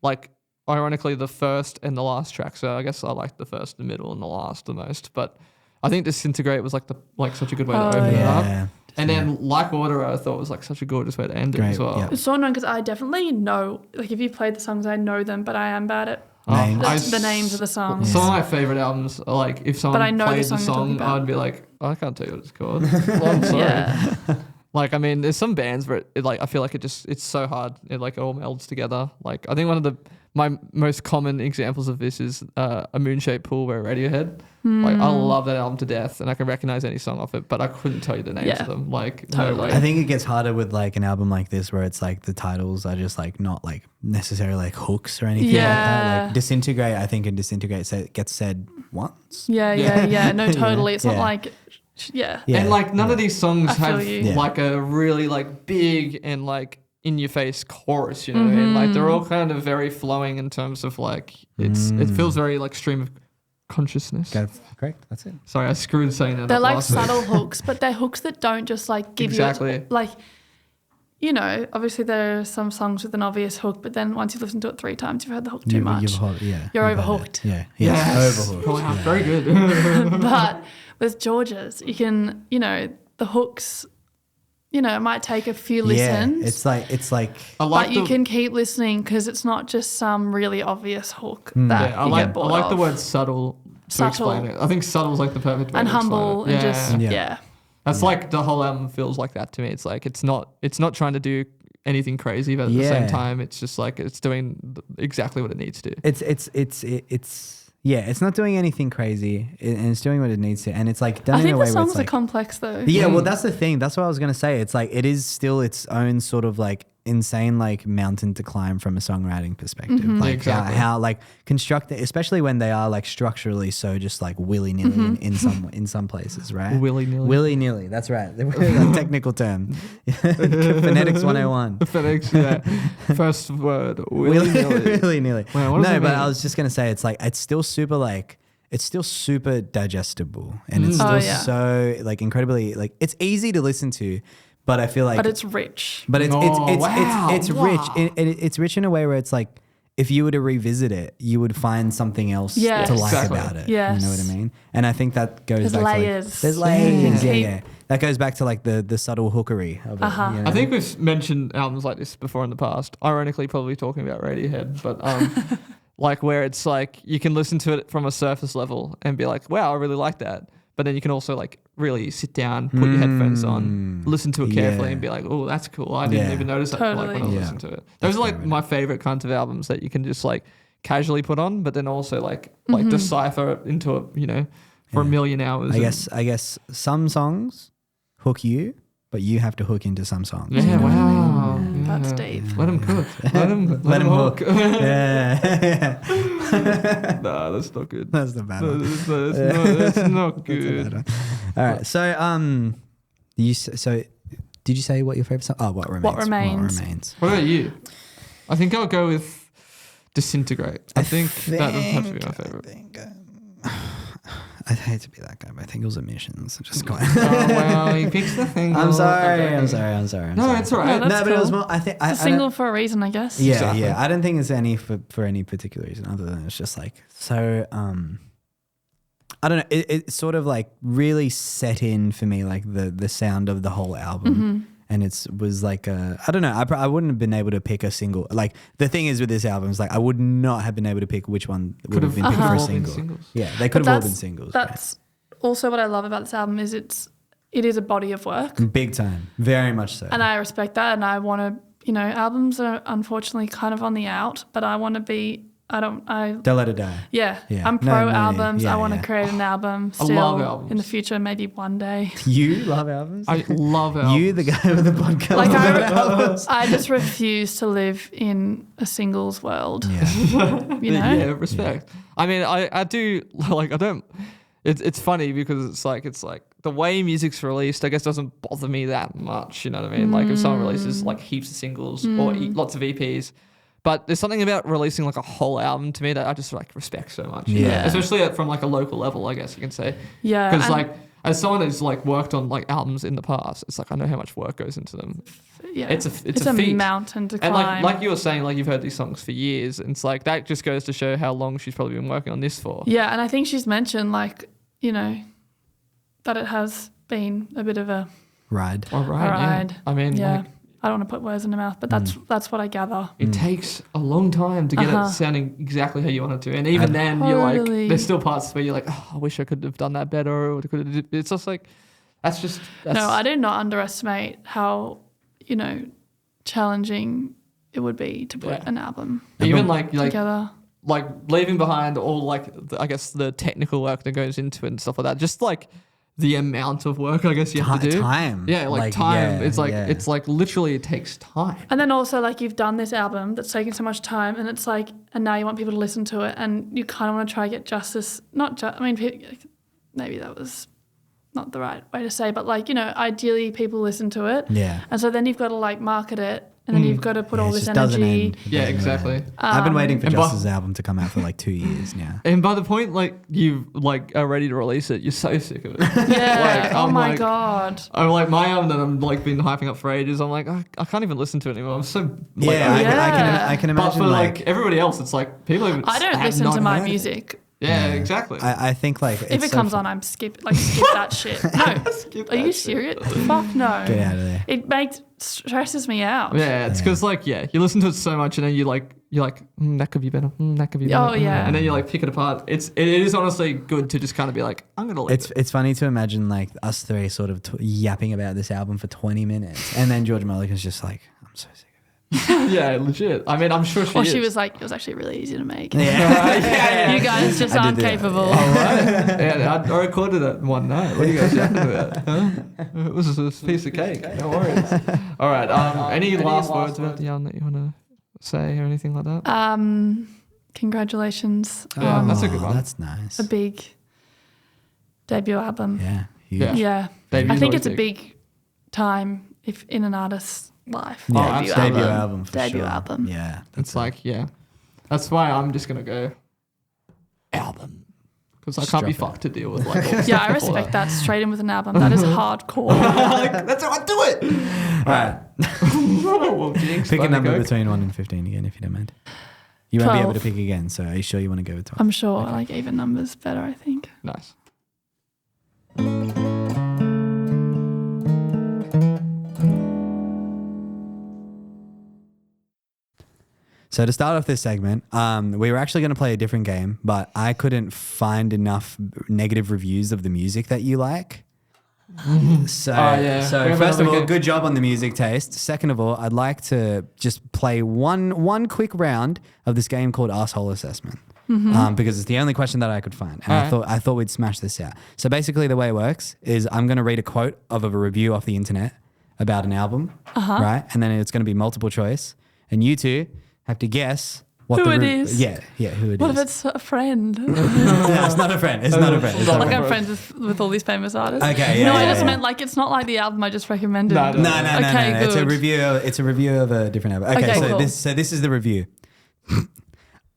like ironically the first and the last track. So I guess I liked the first, the middle, and the last the most. But I think Disintegrate was like such a good way to open it up. Yeah. And then Like Water, I thought was like such a gorgeous way to end it Great, as well. yeah. It's so annoying because I definitely know, like if you played the songs, I know them, but I am bad at Names. the names of the songs. Some of my favorite albums are like if someone But I know the played the song you're talking song, about. I'd be like, I can't tell you what it's called. Well, I'm sorry. Yeah. Like, I mean, there's some bands where it like I feel like it's so hard. It like all melds together. Like, I think one of my most common examples of this is A Moon-Shaped Pool by Radiohead. Like, I love that album to death, and I can recognize any song off it, but I couldn't tell you the names Yeah. of them. Like, Totally. no I way. think it gets harder with like an album like this where it's like the titles are just like not like necessarily like hooks or anything like that. Yeah. Like Disintegrate, I think in Disintegrate gets said once. Yeah. No, totally. It's not Yeah. like, yeah. Yeah. And like none of these songs I feel have you. Yeah. like a really like big and like in your face chorus, you know what I mean? Like they're all kind of very flowing in terms of like it feels very like stream of consciousness. Correct, that's it. Sorry, I screwed saying that. They're up like last week. subtle hooks, but they're hooks that don't just like give Exactly. you, like, obviously there are some songs with an obvious hook, but then once you've listened to it 3 times, you've heard the hook too much. You're You're overhooked. Yeah, Yes. overhooked. Wow, Yeah. very good. But with Georgia's, you can, the hooks, it might take a few listens. Yeah, it's like I like But you the, can keep listening because it's not just some really obvious hook Mm. that yeah, I you like get I bored like of. the word subtle to Subtle. explain it. I think subtle is like the perfect way and to explain humble it. and just Yeah. That's like the whole album feels like that to me. It's like it's not trying to do anything crazy, but at the same Yeah. time, it's just like it's doing exactly what it needs to. it's not doing anything crazy and it's doing what it needs to, and it's like done I in a think way the where songs it's are like complex though. yeah, well that's the thing. That's what I was gonna say. It's like it is still its own sort of like insane like mountain to climb from a songwriting perspective. Like Exactly. how like construct, especially when they are like structurally so just like willy nilly in some places, right? Willy-nilly. Willy nilly. That's right. That technical term. Phonetics 101. FedEx, yeah. First word, willy-nilly. Willy nilly. Wow, what does No, that but mean? I was just gonna say it's still super digestible, and it's Oh, still yeah. so like incredibly like it's easy to listen to, but I feel like But it's rich. But it's Oh, wow. it's rich. It's rich in a way where it's like if you were to revisit it, you would find something else Yes. to like Exactly. about it. Yes. You know what I mean? And I think that goes There's back layers. to like, there's layers. Yeah. Yeah. That goes back to like the subtle hookery of it. Uh-huh. You know? I think we've mentioned albums like this before in the past. Ironically, probably talking about Radiohead, but like where it's like you can listen to it from a surface level and be like, wow, I really like that. But then you can also like really sit down, put your headphones on, listen to it carefully Yeah. and be like, oh, that's cool. I didn't Yeah. even notice that like when I Totally. listened to it. Those are like my favorite kinds of albums that you can just like casually put on, but then also like decipher it into a, you know, for a million hours. I guess some songs hook you, but you have to hook into some songs. Yeah, wow. That's Yeah. deep. Let him cook. Let him hook. hook. Yeah. Nah, that's not good. That's the bad one. That's not good. That's a bad one. All right. So so did you say what your favorite song? Oh, What Remains. What Remains. What Remains. What about you? I think I'll go with Disintegrate. I think that would have to be my favorite. I hate to be that guy, but I think it was Emissions. Just going. Oh, wow, he picks the thing. I'm sorry. Okay. I'm sorry. No, it's all right. No, that's No, but it was cool. more. I think It's a single for a reason, I guess. Yeah, Exactly. yeah. I don't think it's any for any particular reason other than it's just like so. I don't know. It sort of like really set in for me, like the sound of the whole album, and was like I don't know. I wouldn't have been able to pick a single. Like the thing is with this album is like I would not have been able to pick which one would have been picked for a all been single. singles. Yeah, they could But have all been singles. That's also what I love about this album is it is a body of work. Big time, very much so. And I respect that, and I want to, you know, albums are unfortunately kind of on the out, but I want to be, Don't Let It Die. yeah, Yeah. I'm No, pro no, albums. yeah, I want to yeah. create an album I still love albums. in the future, maybe one day. You love albums? I love albums. You, the guy with the podcast. Like about albums. I just refuse to live in a singles world. Yeah. You know, Yeah, respect. I mean, I do like I don't. It's funny because it's like the way music's released, I guess, doesn't bother me that much. You know what I mean? Like if someone releases like heaps of singles or lots of EPs, but there's something about releasing like a whole album to me that I just like respect so much. you know? Yeah. Especially from like a local level, I guess you can say. yeah, Because and- like as someone who's like worked on like albums in the past, it's like I know how much work goes into them. yeah, it's a feat. mountain to And climb. like you were saying, like you've heard these songs for years, and it's like that just goes to show how long she's probably been working on this for. yeah, and I think she's mentioned like, you know, that it has been a bit of a Ride. All right, ride. yeah. I mean, yeah. like, I don't want to put words in her mouth, but that's what I gather. it takes a long time to get Uh-huh. it sounding exactly how you want it to, and even then, you're Totally. like, there's still parts where you're like, oh, I wish I could have done that better, or could have. It's just like, that's No, I do not underestimate how, you know, challenging it would be to put Yeah. an album even like together. like leaving behind all like I guess the technical work that goes into it and stuff like that. Just like the amount of work I guess you have to do. Time. Yeah, like time. yeah, it's like yeah. it's like literally it takes time. And then also like you've done this album that's taken so much time, and it's like, and now you want people to listen to it, and you kind of want to try to get justice. I mean, maybe that was not the right way to say, but like, you know, ideally people listen to it. Yeah. And so then you've got to like market it, and then you've got to put Yeah, all it this just doesn't energy. end. It Yeah, doesn't exactly. end. I've been waiting for and Justice's album to come out for like 2 years now. And by the point like you like are ready to release it, you're so sick of it. Yeah. Like, oh I'm my like- God. I'm like my album that I'm like been hyping up for ages. I'm like I can't even listen to it anymore. I'm so like, Yeah, Yeah. I can But imagine for like everybody else, it's like people even I don't have listen not to my heard it. music. Yeah, exactly. I think like If it's it so comes fun. on, I'm skip that shit. No, are you serious? Fuck no. Get out of there. It stresses me out. Yeah, it's because like you listen to it so much and then you're like that could be better. That could be better. Oh, yeah. And then you like pick it apart. It is honestly good to just kind of be like I'm gonna leave it. It's funny to imagine like us three sort of yapping about this album for 20 minutes, and then Georgia Mulligan's just like, I'm so sick of it. Yeah, legit. I mean, I'm sure she Or is. she was like, it was actually really easy to make. yeah. You guys just I aren't did that. capable. Yeah, I recorded it one night. What are you guys yapping about? Huh? It was a piece of cake. No worries. All right. Any last words about the album that you want to say or anything like that? Congratulations Yeah, on that's a good one. That's nice. a big debut album. Yeah. Huge. Yeah. Yeah. Debu's I think always it's a big time if in an artist's life. Yeah, debut debut album. album for Debut sure. album. Yeah. It's like, yeah. That's why I'm just going to go album. Because I can't be drop it. fucked to deal with like all the Yeah, stuff I before respect that. Straight in with an album. That is hardcore. Like, that's how I do it. All right. Well, Jinx, Pick a Bunny number Coke. between 1 and 15 again, if you don't mind. You won't be able to 12. pick again, so are you sure you want to go with 12? I'm sure like even numbers better, I think. Nice. So to start off this segment, we were actually going to play a different game, but I couldn't find enough negative reviews of the music that you like. So, yeah. so We have first of another all, game. good job on the music taste. Second of all, I'd like to just play one quick round of this game called Asshole Assessment. Because it's the only question that I could find. And Alright. I thought we'd smash this out. So basically the way it works is I'm going to read a quote of a review off the internet about an album, right? And then it's going to be multiple choice. And you two have to guess what Who the it is. Yeah, who it is. What if it's a friend? No, it's not a friend. It's not a friend. It's not a Like friend. I'm friends with all these famous artists. Okay, yeah, No, I yeah, just yeah. meant like it's not like the album I just recommended. No, No. Okay, It's a good. review. It's a review of a different album. Okay, Okay, so cool. this is the review.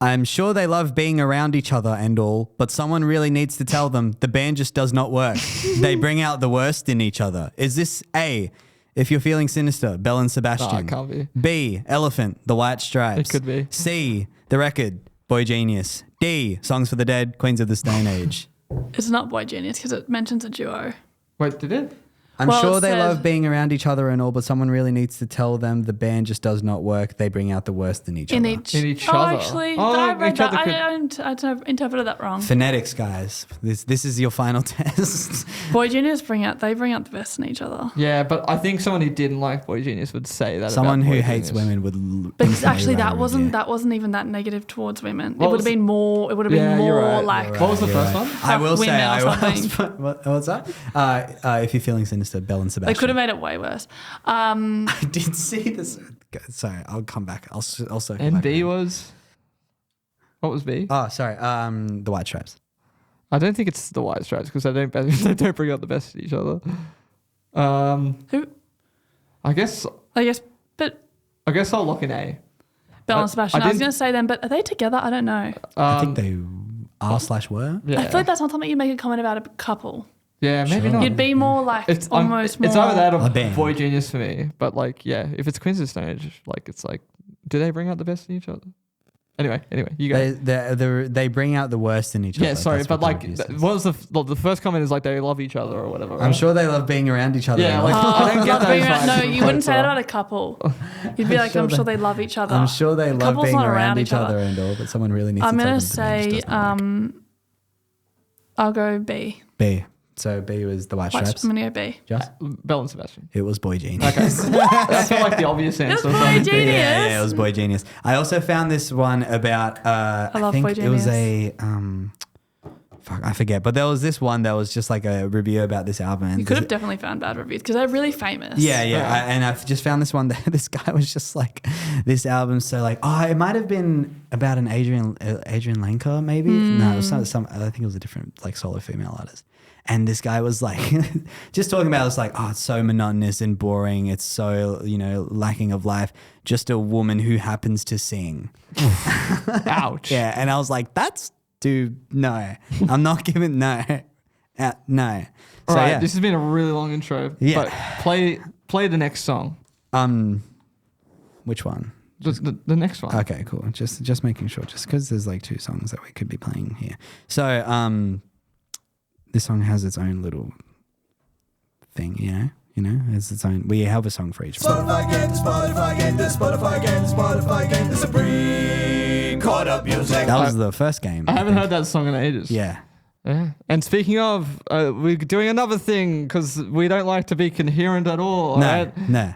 I'm sure they love being around each other and all, but someone really needs to tell them the band just does not work. They bring out the worst in each other. Is this A, If You're Feeling Sinister, Belle and Sebastian? Oh, it can't be. B, Elephant, The White Stripes. It could be. C, The Record, Boy Genius. D, Songs for the Dead, Queens of the Stone Age. It's not Boy Genius because it mentions a duo. Wait, did it? I'm Well, sure it they says- love being around each other and all, but someone really needs to tell them the band just does not work. They bring out the worst in each In other. each. In each oh, other. actually, Oh, I read each that. other could- I interpreted that wrong. Phonetics, guys. This is your final test. Boy Genius bring out the best in each other. Yeah, but I think someone who didn't like Boy Genius would say that. Someone about who Boy hates Genius. women would. But instantly actually, write that a wasn't review. even that negative towards women. What It would was have been more. It would have been Yeah, more you're right, like. What was the You're first right. one? I will say. Women or I was, something. what's that? If You're Feeling Sinister, Belle and They Sebastian. could have made it way worse. I did see this. Sorry, I'll come back. I'll circle And back B around. was. What was B? Oh, sorry. The White Stripes. I don't think it's the White Stripes because they don't bring out the best in each other. Who? I guess But I'll lock in A. Belle I- and Sebastian. I I was didn't- going to say them, but are they together? I don't know. I think they are/were. Yeah, I feel like that's not something you make a comment about a couple. yeah, maybe Sure. not. You'd be more like It's almost more. It's either that A or band. Boy Genius for me. But like, yeah, if it's Queens of the Stone Age, like it's like, do they bring out the best in each other? Anyway, you go. They bring out the worst in each other. Yeah, sorry, That's but what like, the review says. what was the first comment is like they love each other or whatever. I'm right? sure they love being around each other. Yeah, like, Oh, I don't get love those being around- vibes no, from you wouldn't say that Queensland. about a couple. You'd be like, sure I'm sure they- they love each other. I'm sure they love Couples being not around each other and all, but someone really needs I'm to tell gonna them the band say, just doesn't work. I'll go B. B. So B was the White Stripes. I'm gonna go B. Just Belle and Sebastian. it was Boy Genius. Okay, I feel like the obvious answer. Boy so- Genius. Yeah, it was Boy Genius. I also found this one about. I love think Boy it was Genius. a. Fuck, I forget. But there was this one that was just like a review about this album. And You could have definitely found bad reviews because they're really famous. Yeah. Yeah. And I've just found this one that this guy was just like, this album's so like, it might have been about an Adrian Lenker, maybe. No, it was some. I think it was a different like solo female artist. And this guy was like, just talking about it's like, it's so monotonous and boring. It's so, lacking of life. Just a woman who happens to sing. Ouch. Yeah. And I was like, no. I'm not giving, no. No. All So, right, yeah. this has been a really long intro. Yeah. But play the next song. Which one? The next one. Okay, cool. Just making sure, just because there's like 2 songs that we could be playing here. So, this song has its own little thing, has its own. We have a song for each one. Spotify again, Spotify again, Spotify again, Spotify again, the Supreme Court of Music. That was the first game. I haven't heard that song in ages. Yeah. Yeah. And speaking of, we're doing another thing because we don't like to be coherent at all. No, right? no.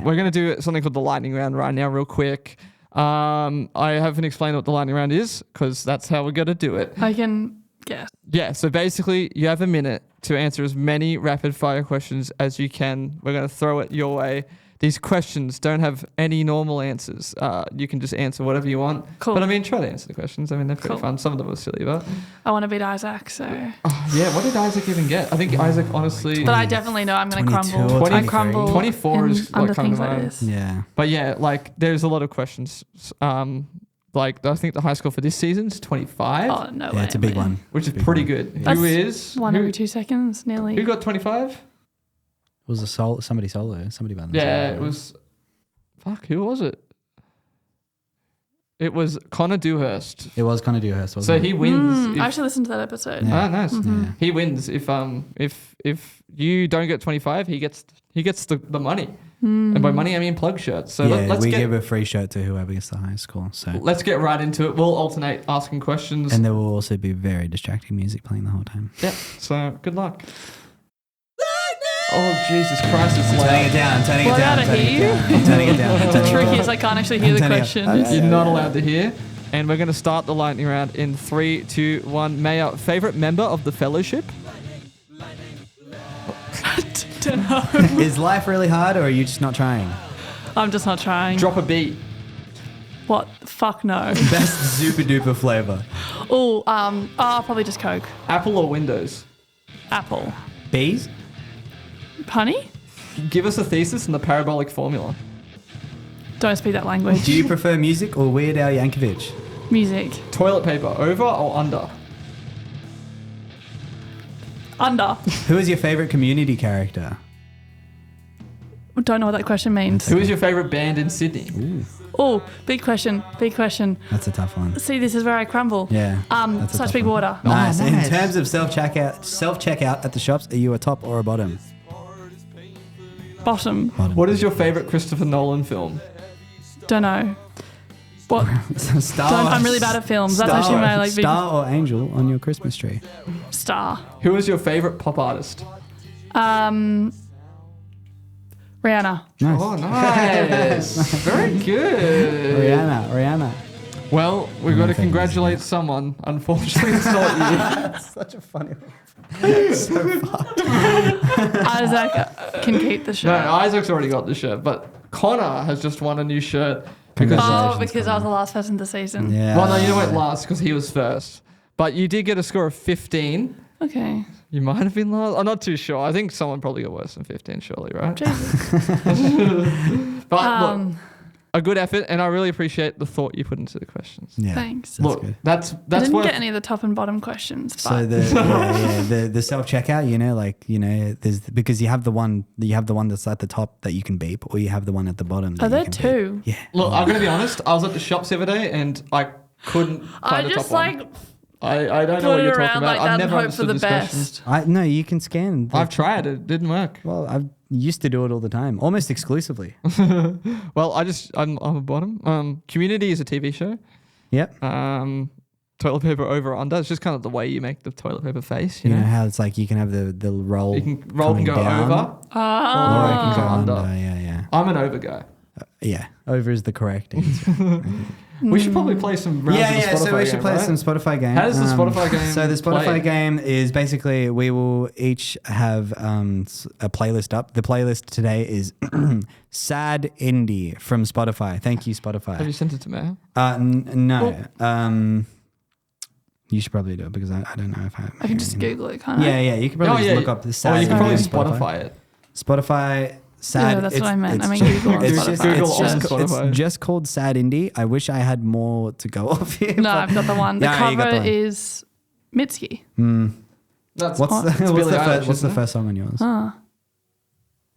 We're going to do something called the lightning round right now, real quick. I haven't explained what the lightning round is because that's how we're going to do it. I can guess. Yeah. So basically, you have a minute to answer as many rapid fire questions as you can. We're going to throw it your way. These questions don't have any normal answers. You can just answer whatever you want. Cool. But I mean, try to answer the questions. I mean, they're pretty Cool. fun. Some of them are silly, but I want to beat Isaac, so. yeah. What did Isaac even get? I think Isaac honestly. But I definitely know I'm going to 22 crumble. or I 23. crumble 24 in- is under like coming things to like mind. this. Yeah. But yeah, like there's a lot of questions. Like I think the high score for this season is 25, Oh, no way. Yeah, it's a big man. one. which is Big pretty one. good. That's Who is? One who, every 2 seconds, nearly. who got 25? It was somebody solo. Somebody by themselves. Yeah, it was. Fuck, who was it? It was Connor Dewhurst. It was kind of Dewhurst, wasn't So it? he wins. I actually listened to that episode. Yeah. Ah, nice. Mm-hmm. Yeah. He wins if you don't get 25, he gets the money. Mm. And by money I mean plug shirts. So Yeah, let's we get give a free shirt to whoever gets the highest score. So, let's get right into it. We'll alternate asking questions. and there will also be very distracting music playing the whole time. Yeah. So good luck. Oh Jesus Christ! It's loud. Turning it down. Turning Well, it down. I gotta Turning it hear you. down. I'm turning it down. I'm The turning it trick down. is I can't actually hear the turning it- question. Okay. You're not allowed to hear. And we're going to start the lightning round in 3, 2, 1. Maia, favorite member of the fellowship? Don't know. Is life really hard, or are you just not trying? I'm just not trying. Drop a beat. What? Fuck no. Best super duper flavor. Oh, probably just Coke. Apple or Windows? Apple. Bees? Honey? Give us a thesis and the parabolic formula. Don't speak that language. Do you prefer music or Weird Al Yankovic? Music. Toilet paper, over or under? Under. Who is your favorite Community character? Don't know what that question means. Who is your favorite band in Sydney? Oh, big question. Big question. That's a tough one. See, this is where I crumble. Yeah. that's a Such tough big one. water. Nice. nice. In terms of self-checkout at the shops, are you a top or a bottom? Bottom. What is your favorite Christopher Nolan film? Don't know. What? I'm really bad at films. That's actually my like big Star or angel on your Christmas tree? star. Who is your favorite pop artist? Rihanna. Nice. Oh, nice. Very good. Rihanna. Well, we've got to famous, congratulate someone. Unfortunately, it's not you. Such a funny. Isaac can keep the No, shirt. Isaac's already got the shirt, but Connor has just won a new shirt. Congratulations. Oh, because I was the last person this season. Yeah. Well, no, you went last because he was first. But you did get a score of 15. Okay. You might have been last. I'm not too sure. I think someone probably got worse than 15, surely, right? Jesus. But look, a good effort, and I really appreciate the thought you put into the questions. Yeah. Thanks. That's Look, good. that's I didn't worth. get any of the top and bottom questions. But So the self checkout, there's because you have the one that's at the top that you can beep, or you have the one at the bottom. That are there you can beep. two? Yeah. Look, I'm gonna be honest. I was at the shops the other day, and I couldn't I find the just top like one. I don't know put what it you're talking around about. like that I've and never hope for understood the these best. questions. No, you can scan. I've tried. It didn't work. Well, I used to do it all the time, almost exclusively. Well, I'm a bottom. Community is a TV show. Yep. Toilet paper over or under. It's just kind of the way you make the toilet paper face. You You know know, how it's like you can have the roll. you can roll and go coming down, over. or it can go under. under. Yeah. I'm an over guy. Yeah. Over is the correct answer. We should probably play some rounds of the Spotify So we should game, play right? some Spotify game. How does the Spotify game So the Spotify play? game is basically we will each have a playlist up. The playlist today is Sad Indie from Spotify. Thank you, Spotify. Have you sent it to me? No. You should probably do it because I don't know if I can just Google it, can't I? Yeah. You can probably just look up the Sad Or you can Indie probably on Spotify it. Spotify Sad. Yeah, that's what I meant. I meant just- Google on it's Spotify. just- Google it's just- on Spotify. It's just called Sad Indie. I wish I had more to go off here. No, but- I've got the one. The Yeah, you got the cover one. is Mitski. That's What's Billie Eilish, what's the isn't it? first song on yours?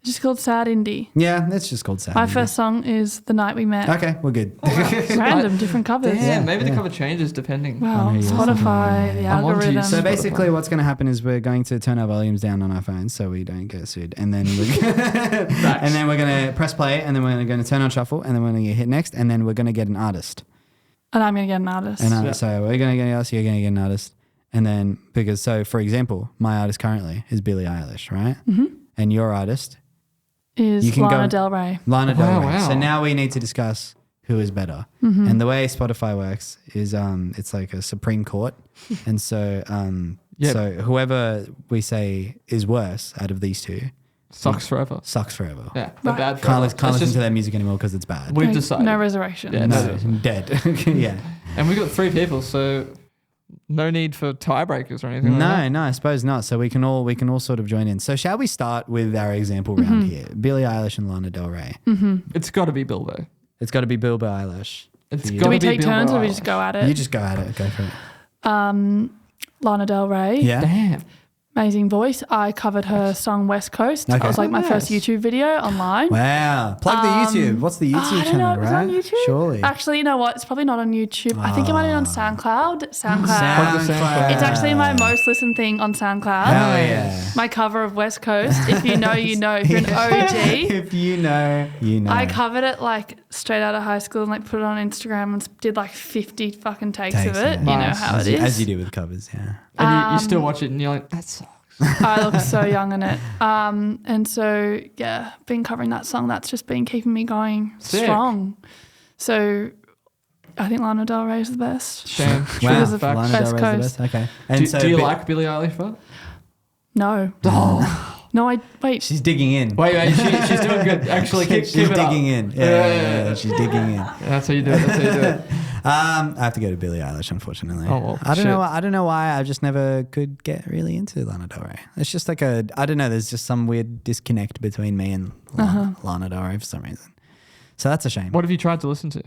It's just called Sad Indie. Yeah, it's just called Sad. My Indie. first song is The Night We Met. Okay, we're good. Random, different covers. Damn, Yeah, maybe the yeah. cover changes depending. Wow, On who you listen to. Spotify, the I'm onto you. algorithm. So Spotify. basically, what's going to happen is we're going to turn our volumes down on our phones so we don't get sued, and then we're going to press play, and then we're going to turn on shuffle, and then we're going to hit next, and then we're going to get an artist. And I'm going to get an artist. So we're going to get an artist. You're going to get an artist, And then for example, my artist currently is Billie Eilish, right? Mm-hmm. And your artist is Lana Del Rey. Lana Del Rey. Wow. So now we need to discuss who is better. Mm-hmm. And the way Spotify works is it's like a Supreme Court. And so so whoever we say is worse out of these two Sucks forever. sucks forever. Yeah, they're Right. bad. Can't forever. listen It's to their music anymore because it's bad. We've decided. No resurrection. Yeah, No, dead. Yeah. And we've got 3 people, so no need for tiebreakers or anything. like that. No, I suppose not. So we can all sort of join in. So shall we start with our example round here? Billie Eilish and Lana Del Rey. It's got to be Bilbo. It's got to be Billie Eilish. It's Do got Do to we be take Bilbo turns or we Eilish. just go at it? You just go at it. Go for it. Lana Del Rey. Yeah. Damn. Amazing voice. I covered her song West Coast. Okay. That was like my first Nice. YouTube video online. Wow. Plug the YouTube. What's the YouTube I don't channel, know. Is it right? on YouTube? Surely. Actually, you know what? It's probably not on YouTube. I think it might be on SoundCloud. SoundCloud. It's actually my most listened thing on SoundCloud. Hell yeah. My cover of West Coast. If you know, you know. If you're an OG. If you know, you know. I covered it like straight out of high school and like put it on Instagram and did like 50 fucking takes of it. yeah. You know Nice. how it As is. you do with covers, yeah. And you still watch it and you're like, that sucks. I look so young in it. And so, yeah, been covering that song. That's just been keeping me going Sick. strong. So I think Lana Del Rey is the best. Shame. Wow. was a Facts. Lana Del West Rey's Coast. the best. Okay. And Do you Bi- like Billie Eilish, bro? No. No, wait. She's digging in. Wait, she's doing good. Actually, keep She's it up. digging in. Yeah. She's digging in. That's how you do it. That's how you do it. I have to go to Billie Eilish, unfortunately. Oh, well, I don't shit. know. I don't know why. I just never could get really into Lana Del Rey. It's just like I don't know. There's just some weird disconnect between me and Lana Del Rey for some reason. So that's a shame. What have you tried to listen to?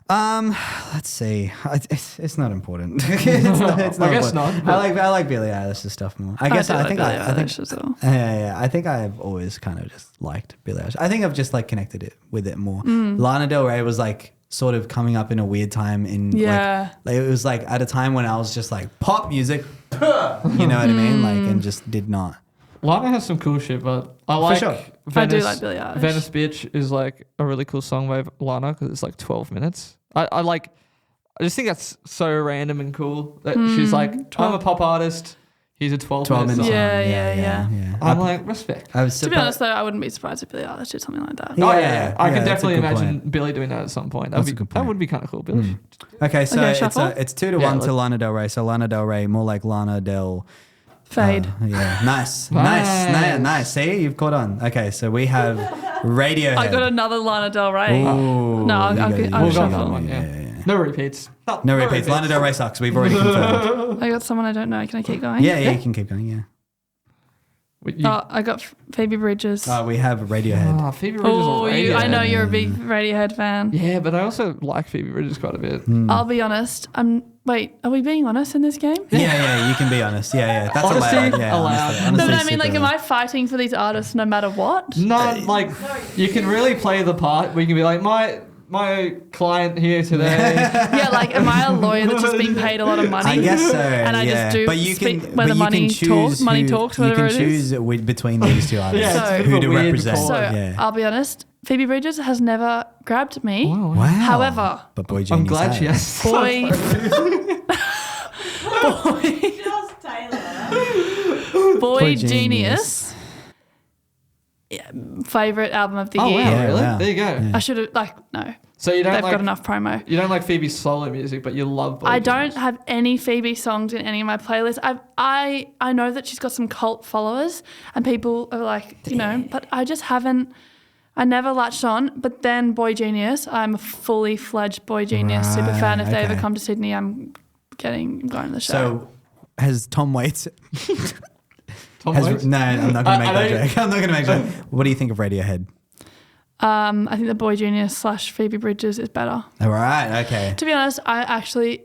Let's see. It's not important. it's not I guess important. not. I like Billie Eilish's stuff more. I do like think Billie I think Eilish as well. yeah. I think I've always kind of just liked Billie Eilish. I think I've just like connected it with it more. Lana Del Rey was like sort of coming up in a weird time in Yeah. like it was like at a time when I was just like pop music, you know what I mean? Like and just did not. Lana has some cool shit, but I like sure. Venice. I do like Billie Eilish. Venice Bitch is like a really cool song by Lana because it's like 12 minutes. I just think that's so random and cool that she's like, I'm a pop artist. He's a 12 12 minute minutes. song. Yeah. I'm like, respect. I was To be honest, though, I wouldn't be surprised if Billie Eilish did something like that. Yeah, Oh yeah. I can that's a definitely good imagine point. Billy doing that at some point. That's a good That point. would be kind of cool, Billy. Okay, so Okay, shuffle? it's 2-1 Yeah, to let's- Lana Del Rey. So Lana Del Rey, more like Lana Del. Fade. Yeah, nice. Nice. Nice. See, you've caught on. Okay, so we have Radiohead. I got another Lana Del Rey. Ooh, No, I'll you got- I'll you We'll go shuffle. for that one, yeah. No repeats. No repeats. Lana Del Rey sucks. We've already confirmed. I got someone I don't know. Can I keep going? Yeah, you can keep going. Yeah. Oh, I got Phoebe Bridges. We have Radiohead. Phoebe Bridges. Oh, is I know Radiohead. you're a big Radiohead fan. Yeah, but I also like Phoebe Bridges quite a bit. I'll be honest. Wait, are we being honest in this game? Yeah, you can be honest. Yeah. That's Honesty allowed. Yeah, allowed. honestly, No, but I honestly mean, like, super am I fighting for these artists no matter what? No, like you can really play the part. We can be like my client here today. Yeah, like, am I a lawyer that's just being paid a lot of money? I guess so. And I yeah. just do But you can, speak but where the you money can choose talks, money who- talks, whatever you it can is. choose between these two artists Yeah, it's a bit who of a to weird represent. call. So yeah. I'll be honest, Phoebe Bridges has never grabbed me. Wow. Wow. However, but Boy I'm Genius glad she has. has. Boy, Just Taylor. Boy Genius. Genius. Yeah, favorite album of the Oh year. wow, Yeah, really? wow. There you go. Yeah. I should have no. So you don't They've like got enough promo. You don't like Phoebe's solo music, but you love. Boy I don't Genius. have any Phoebe songs in any of my playlists. I know that she's got some cult followers and people are like, but I just haven't. I never latched on. But then Boy Genius, I'm a fully fledged Boy Genius super fan. If they ever okay. come to Sydney, I'm going to the show. So has Tom Waits? Tom Waits? No, I'm not going to make I that don't- joke. I'm not going to make that joke. What do you think of Radiohead? I think the Boy Genius / Phoebe Bridges is better. All right. Okay. To be honest, obviously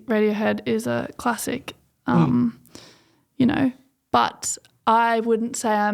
Radiohead is a classic, but I wouldn't say I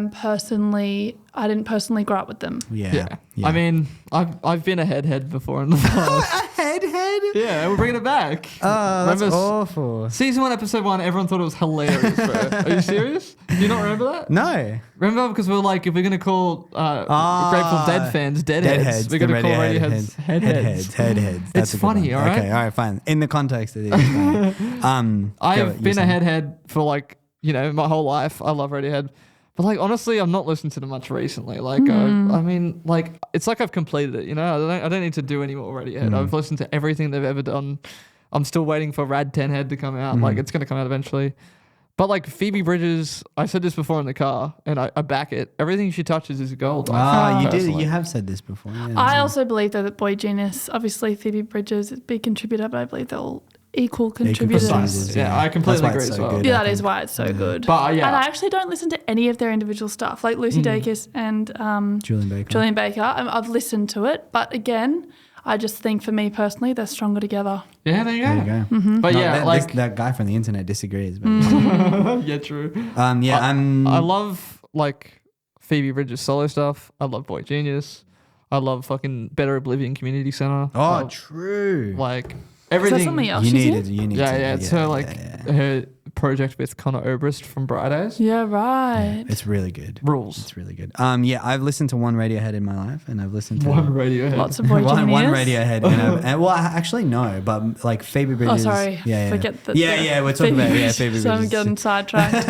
didn't personally grow up with them. Yeah. Yeah. I mean, I've been a head before in the past. Head? Yeah, we're bringing it back. Oh, that's Remember awful. Season 1, episode 1, everyone thought it was hilarious, bro. Are you serious? Do you not remember that? No. Remember? Because we were like, if we're going to call Grateful Dead fans Deadheads, we're going to call Radiohead's Headheads. Headheads. That's It's funny, all right? Okay, all right, fine. In the context of it, it's fine. I've been a Headhead for like, my whole life. I love Radiohead. But like, honestly, I'm not listening to them much recently. Like, I mean, like, it's like I've completed it, I don't need to do any more Radiohead. I've listened to everything they've ever done. I'm still waiting for Rad 10 Head to come out. Like, it's going to come out eventually. But like Phoebe Bridgers, I said this before in the car, and I back it. Everything she touches is gold. You did. You have said this before. Yeah, I also believe that Boy Genius, obviously Phoebe Bridgers is a big contributor, but I believe they're all equal contributors. Precisely. Yeah, I completely agree That's why as it's so well. good, Yeah, I that is think. why it's so good. But yeah. And I actually don't listen to any of their individual stuff, like Lucy Dacus and Julian Baker. I've listened to it, but again, I just think for me personally, they're stronger together. Yeah, there you go. There you go. Mm-hmm. But that guy from the internet disagrees. But yeah, true. I I love like Phoebe Bridgers solo stuff. I love Boy Genius. I love fucking Better Oblivion Community Center. Oh, true. Like Is everything. that something else You she's need in? it. You need Yeah, to. yeah. It's her project with Connor Oberst from Bright Yeah, right. It's really good. Rules. It's really good. Yeah, I've listened to one Radiohead in my life, and I've listened to One Radiohead. Lots of Boy one Genius. Radiohead. Well, actually no, but like Phoebe Bridgers. Oh, sorry. Yeah, Forget that. Yeah, we're talking about Phoebe So I'm Bridgers. getting sidetracked.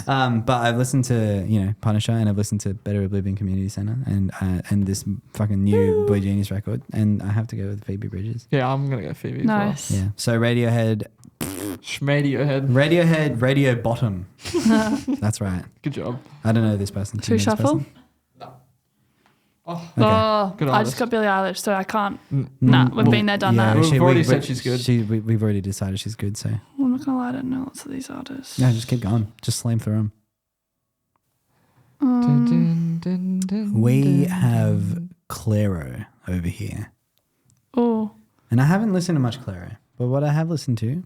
But I've listened to Punisher, and I've listened to Better Oblivion Community Center, and this fucking new Boy Genius record, and I have to go with Phoebe Bridgers. Yeah, I'm gonna go Phoebe. Nice. Yeah. So Radiohead, Radio bottom. That's right. Good job. I don't know this person. Do you Two know this shuffle. person? Oh, Okay. Oh, Good I artist. just got Billie Eilish, so I can't. Nah, we've been there, done that. We've already said she's good. We've already decided she's good. So I'm not gonna lie, I don't know lots of these artists. no, just keep going. Just slam through them. We have Clairo over here, Oh, and I haven't listened to much Clairo, but what I have listened to.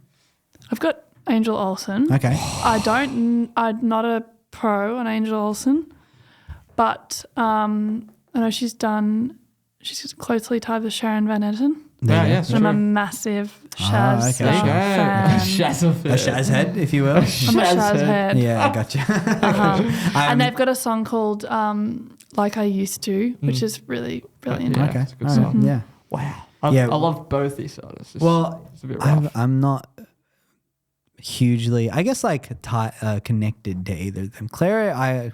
I've got Angel Olsen. Okay. I'm not a pro on Angel Olsen, but I know she's closely tied with Sharon Van Etten. There you Yeah, go. yeah, I'm a Sure. massive Shaz okay, sure. fan. A Shaz head, if you will. I'm a Shaz head. Yeah, I gotcha. And they've got a song called Like I Used To, which is really brilliant. Yeah, Okay. it's a good all right, song. Yeah. Wow. Yeah. I love both these artists. Well, it's a bit rough. I'm not hugely, I guess, like connected to either of them. Clairo, I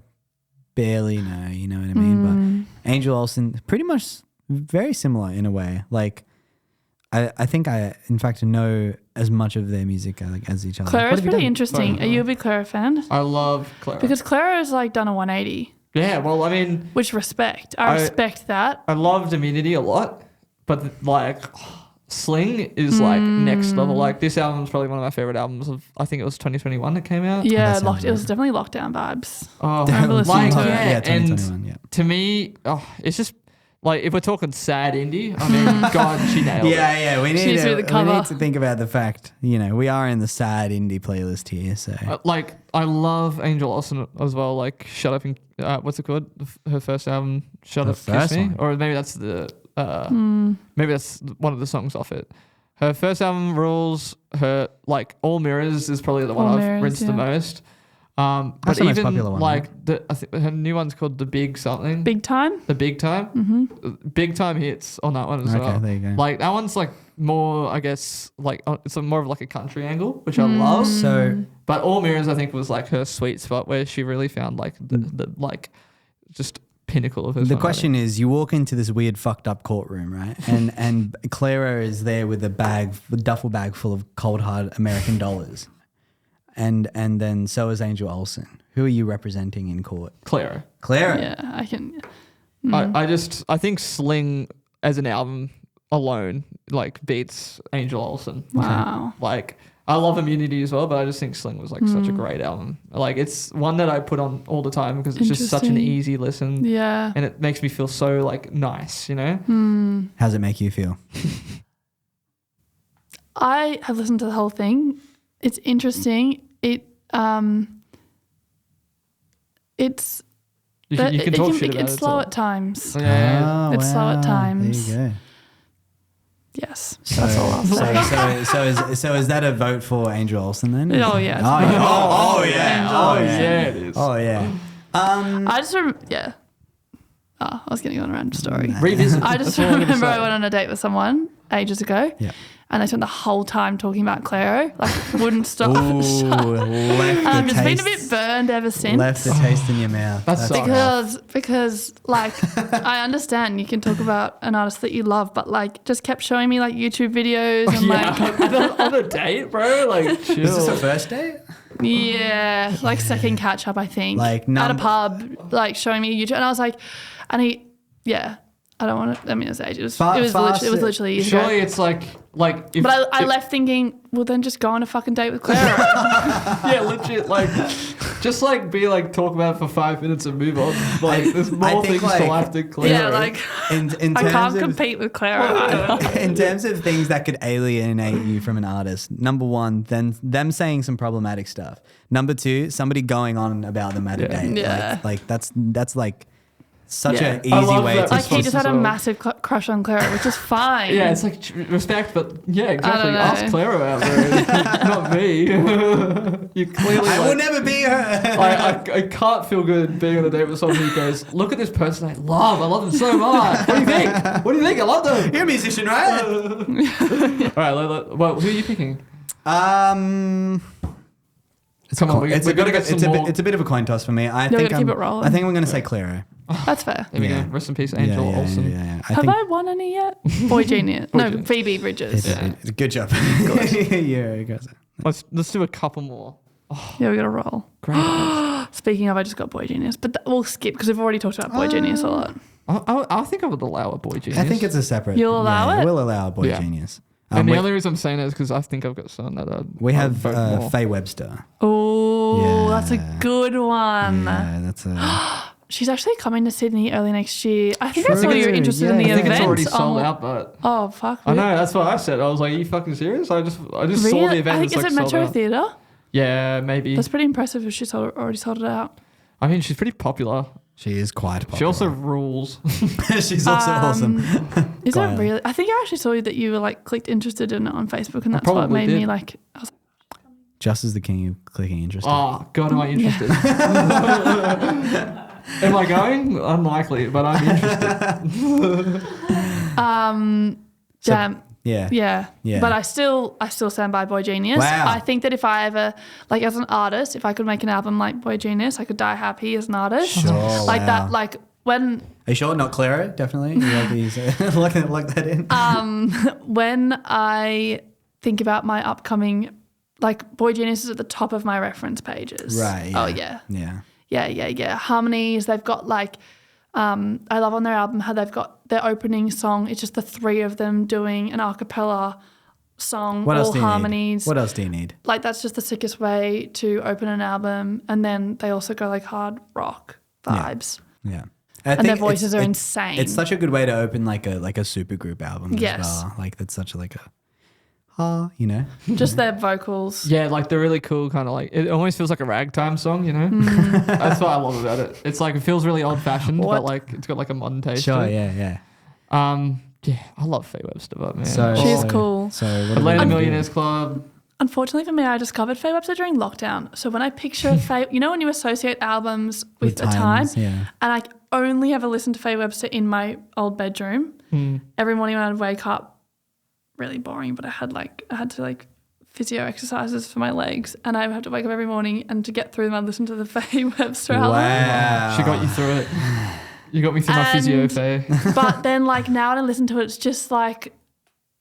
barely know, you know what I mean? But Angel Olsen, pretty much very similar in a way. Like, I think I, in fact, know as much of their music as each other. What Clara's have you pretty done? interesting. Are you a big Clara fan? I love Clara. Because Clara's like done a 180, yeah, well, I mean, which respect. I respect that. I loved Immunity a lot, but like Sling is like next level. Like this album is probably one of my favorite albums of, I think it was 2021 that came out. Yeah, that sounds it was definitely lockdown vibes. Oh, I remember listening to it. yeah, Yeah, and 2021, yeah. to me, it's just like if we're talking sad indie, I mean, God, she nailed it. Yeah, we need, She's with the cover. to think about the fact, we are in the sad indie playlist here. So Like I love Angel Olsen as well. Like Shut Up and what's it called? Her first album, Shut Her Up, Kiss first Me, one? or maybe that's maybe that's one of the songs off it. Her first album rules. Her like All Mirrors is probably the one All I've Mirrors, rinsed the yeah. most. That's But the most even popular one, like I think her new one's called The Big Something. Big time. The Big Time. Big Time hits on that one as well. Okay, there you go. Like that one's like more, I guess, like it's more of like a country angle, which I love. So But All Mirrors, I think, was like her sweet spot where she really found like the like just pinnacle of her. the songwriting. question is, you walk into this weird fucked up courtroom, right? And Clairo is there with a duffel bag full of cold hard American dollars. And then so is Angel Olsen. Who are you representing in court? Clairo. Clairo. Yeah, I can. I think Sling as an album alone like beats Angel Olsen. Wow. Like I love Immunity as well, but I just think Sling was like such a great album. Like it's one that I put on all the time because it's just such an Interesting. easy listen. Yeah. And it makes me feel so like nice, you know? How's it make you feel? I have listened to the whole thing. It's interesting. It's You can talk shit about it's it. slow at times. Yeah. Oh, It's slow at wow. times. There you go. Yes, So, that's all I'll say. so is that a vote for Angel Olsen then? Oh, yeah. Oh yeah. Angel. Oh Yeah, yeah. it is. Oh yeah. I just yeah. Oh, I was going to go on a random story. Revisit. I just That's all I'm gonna remember I say. went on a date with someone ages ago. Yeah. And they spent the whole time talking about Claro. Like, wouldn't stop. Ooh, left I've the just been a taste- bit burned ever since. Left the taste in your mouth. That's so- because like I understand you can talk about an artist that you love, but like just kept showing me like YouTube videos and like on a date, bro. Like, chill. Is this a first date? yeah, like second catch up I think. Like, at a pub, like showing me YouTube, and I was like, and he, yeah, I don't want to. I mean, it was ages. It was literally years Surely ago. it's like if, But I left thinking, well, then just go on a fucking date with Clara. yeah, legit, like, just like be like talk about it for 5 minutes and move on. Like, there's more think, things like- to have to clear. Yeah, like In I terms can't of, compete with Clara. in terms of things that could alienate you from an artist, number one, then them saying some problematic stuff. Number two, somebody going on about them at a date. Yeah. Like that's like such Yeah. an easy I love way that to Like he just had a as well. massive crush on Clara, which is fine. Yeah, it's like respect, but yeah, exactly. know. Ask Clara out there, not me. You clearly. I will like, never be her. I can't feel good being on a date with someone who goes, look at this person I love. I love them so much. What do you think? What do you think? I love them. You're a musician, right? All right, well, who are you picking? Come on, we got to get some more. It's a bit of a coin toss for me. I No, we think gotta keep it rolling. I think we're going to say Clara. That's fair. There we Yeah. go. Rest in peace, Angel Olsen. Yeah. Have I won any yet? Boy Genius. No, Genius. Phoebe Bridges. Good job. Yeah, you guys. Let's do a couple more. Yeah, we got to roll. Great. Speaking of, I just got Boy Genius, but we'll skip because we've already talked about Boy Genius a lot. I think I would allow a Boy Genius. I think it's a separate. You'll allow it? We'll allow a Boy Yeah. Genius. And the we, only reason I'm saying that is because I think I've got someone that we have vote more. Faye Webster. Oh, Yeah. that's a good one. Yeah, that's a. She's actually coming to Sydney early next year. I think True. I saw you're interested in Yeah. the I think event. it's already sold on- out, but Oh, fuck. I know that's what I said. I was like, "Are you fucking serious?" I just saw the Really? event. I think it's is like it Metro sold out. Theatre? Yeah, maybe. That's pretty impressive if she's already sold it out. I mean, she's pretty popular. She is quite popular. She also rules. She's also awesome. Is Go it on. really? I think I actually saw that you were like clicked interested in it on Facebook, and I that's what probably made me did. like. I was Just as the king of clicking interested. Oh God, am I interested? Am I going? Unlikely, but I'm interested. So- damn. Yeah. Yeah. But I still stand by Boy Genius. Wow. I think that if I ever, like as an artist, if I could make an album like Boy Genius, I could die happy as an artist. Sure, Like wow. that, like when Are you sure? Not Clara, definitely. You like these, lock that in. when I think about my upcoming, like Boy Genius is at the top of my reference pages. Right. Oh Yeah. yeah. Harmonies. They've got like, I love on their album how they've got their opening song. It's just the three of them doing an a cappella song, What else all do you harmonies. need? What else do you need? Like that's just the sickest way to open an album. And then they also go like hard rock vibes. Yeah. And their voices are insane. It's such a good way to open like a super group album Yes. as well. Like that's such like a you know. Just their vocals. Yeah, like they're really cool, kind of like it almost feels like a ragtime song, you know? That's what I love about it. It's like it feels really old fashioned, but What? like it's got like a modern taste. Sure, to it. yeah. Yeah, I love Faye Webster, but man. So She's cool. So what Atlanta do we do? Millionaires Club. Unfortunately for me, I discovered Faye Webster during lockdown. So when I picture Faye, you know when you associate albums with a time? times, yeah. And I only ever listened to Faye Webster in my old bedroom. Every morning when I'd wake up, really boring, but I had to physio exercises for my legs, and I would have to wake up every morning, and to get through them I'd listen to the Faye Webster album. Wow. She got you through it. You got me through my physio, And- Faye. But then like now when I listen to it, it's just like,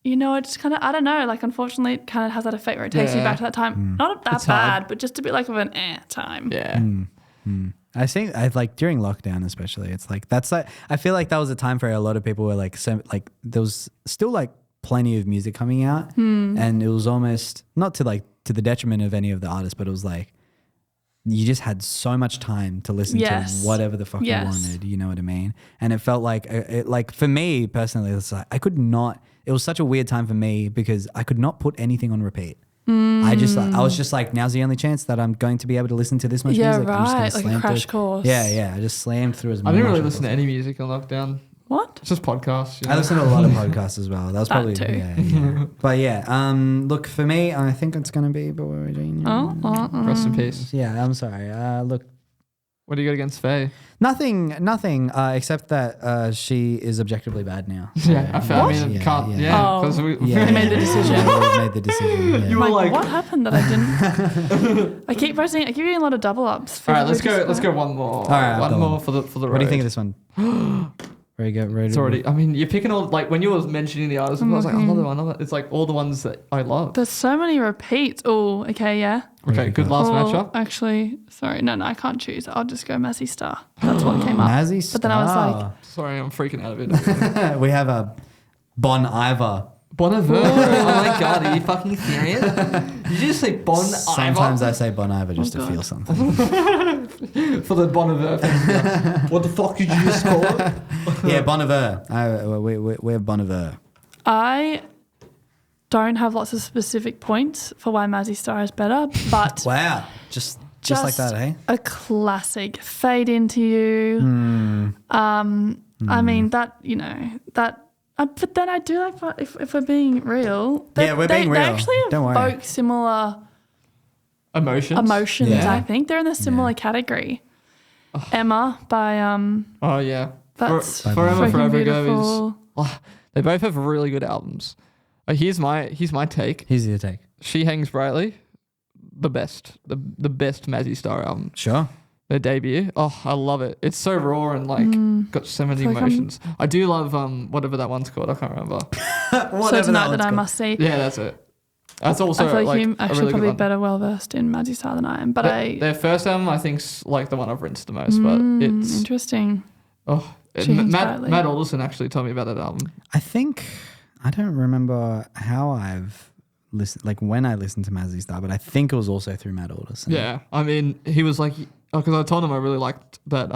you know, it's kind of, I don't know, like unfortunately it kind of has that effect where it takes you Yeah. back to that time. Not that It's hard. bad, but just a bit like of an time. Yeah. I think I like during lockdown especially, it's like that's like I feel like that was a time for a lot of people where like there was still like plenty of music coming out, and it was almost not to the detriment of any of the artists, but it was like you just had so much time to listen Yes. to whatever the fuck Yes. you wanted, you know what I mean? And it felt like like for me personally, it's like I could not. It was such a weird time for me because I could not put anything on repeat. I was just like, now's the only chance that I'm going to be able to listen to this much Yeah, music. I'm just gonna right, like a slam crash through. course. Yeah. I just slammed through as much. I didn't really as listen to any music on lockdown. What? It's just podcasts. I listen to a lot of podcasts as well. That was That probably too. yeah. But yeah, look, for me, I think it's gonna be Boy Genius. Rest in peace. Yeah, I'm sorry. Look, What do you got against Faye? nothing, except that she is objectively bad now. Yeah, I mean, Yeah, can't. yeah. Yeah, because we You made the decision. Yeah, we made the decision. Yeah. You were like, what happened that I didn't? I keep getting a lot of double ups. all right, let's go one more. All right, one go more on. for the road. What do you think of this one? Very good. It's already. I mean, you're picking all like when you were mentioning the artists, I was like, another one. It's like all the ones that I love. There's so many repeats. Oh, okay, yeah. Okay, good last matchup. Actually, sorry, no, I can't choose. I'll just go Mazzy Star. That's what came up. Mazzy Star. But then I was like, Sorry, I'm freaking out of it. we have a Bon Iver. Bon Iver. Oh my god, are you fucking serious? Did you just say Bon Iver? Sometimes I say Bon Iver just to feel something. For the Bon Iver. What the fuck did you just call it? Yeah, Bon Iver. We're Bon Iver. I don't have lots of specific points for why Mazzy Star is better, but Wow. Just like that, eh? a classic. Fade Into You. I mean, that, that. But then I do like, if we're being real. Yeah, we're being real. They actually Don't worry. evoke similar Emotions. Yeah. I think. They're in a similar category. Emma by, Oh yeah. that's Forever freaking Ago beautiful. they both have really good albums. Here's my take. Here's your take. She Hangs Brightly, the best Mazzy Star album. Sure. Their debut. Oh, I love it. It's so raw and like got so many It's like emotions. I do love whatever that one's called. I can't remember. So Tonight That I Must See. Yeah, that's it. That's also I feel like you're a actually really probably good one. better well versed in Mazzy Star than I am. But Their first album, I think's like the one I've rinsed the most. But it's interesting. Matt Alderson actually told me about that album. I don't remember how I've listened, like when I listened to Mazzy Star, but I think it was also through Matt Alderson. Yeah, I mean, he was like, because I told him I really liked that.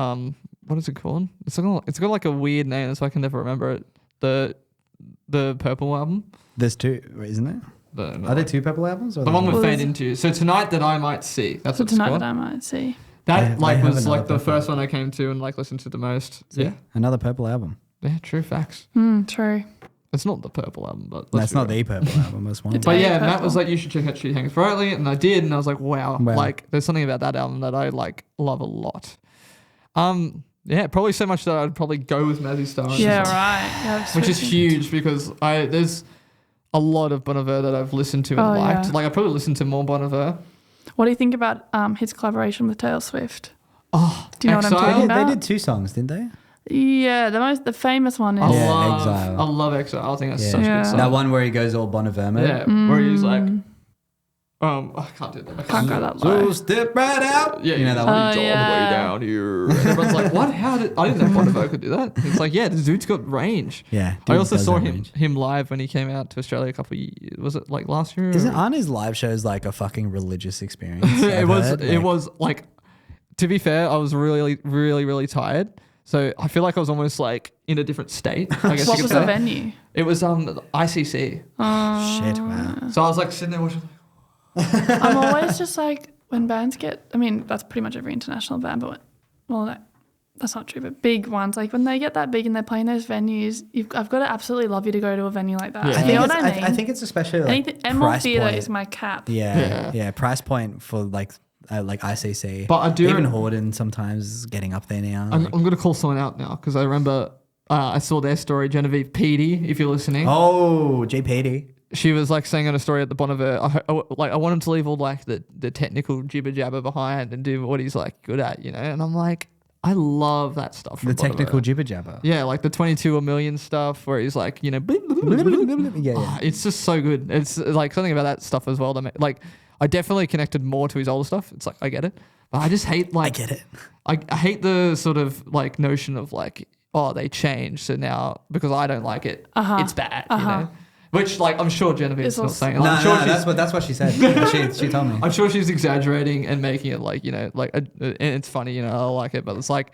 What is it called? It's got like a weird name, so I can never remember it. The Purple album. There's two, isn't there? Are there two Purple albums? Or The one with Well, Fade Into. So Tonight That I Might See. That's what it's Tonight called. That I Might See. That I have was another like the Purple. first one I came to and like listened to the most. Yeah, Another Purple album. yeah, true facts. True. It's not the Purple album, but That's not the Purple album. That's one. It's But Hey, yeah, Purple. Matt was like, you should check out She Hangs Brightly, and I did, and I was like, wow, Wow. like there's something about that album that I like love a lot. Yeah, probably so much that I'd probably go with Mazzy Star. Yeah, right. Yeah, Which is switching. huge because there's a lot of Bon Iver that I've listened to and Oh, liked. yeah. Like I probably listened to more Bon Iver. What do you think about his collaboration with Taylor Swift? Oh, Do you know what I'm Exile? talking They about? did two songs, didn't they? Yeah, the famous one is. Yeah, Exile. I love Exile. I think that's Yeah. such a Yeah. good song. That one where he goes all Bon Iver mode. Yeah, where he's like, I can't do that. Can't go that low. So step right out. Yeah, You know that one? He's all the way yeah. down here. And everyone's like, what? How did I didn't know Bon Iver could do that? It's like, yeah, this dude's got range. Yeah. I dude also does saw have him range. live when he came out to Australia a couple of years. Was it like last year? Aren't his live shows like a fucking religious experience? it I've was. heard? It was like. To be fair, I was really, really, really tired. So I feel like I was almost like in a different state. I guess What you was could the say. venue? It was ICC. Shit, wow. So I was like sitting there watching. I'm always just like, when bands get, I mean, that's pretty much every international band, but that's not true, but big ones, like when they get that big and they're playing those venues, I've got to absolutely love you to go to a venue like that. Yeah. You know what I mean? I think it's especially like Anything, ML price Theatre point. is my cap. Yeah. Price point for like ICC. But I do even Horden sometimes is getting up there now. I'm going to call someone out now because I remember I saw their story, Genevieve Peedy, if you're listening. Oh, JPD. She was like saying on a story at the Bon Iver, I want him to leave all like the technical jibber jabber behind and do what he's like good at, you know? And I'm like, I love that stuff. From The Bon technical Iver. jibber jabber. Yeah, like the 22 a million stuff where he's like, you know, Yeah. it's just so good. It's like something about that stuff as well. That like, I definitely connected more to his older stuff. It's like, I get it. But I just hate like, I get it. I hate the sort of like notion of like, oh, they changed. So now because I don't like it, it's bad, you know? Which like, I'm sure Genevieve's It's not also- saying. No, I'm sure she's, that's what she said. she told me. I'm sure she's exaggerating and making it like, you know, like, and it's funny, you know, I like it, but it's like,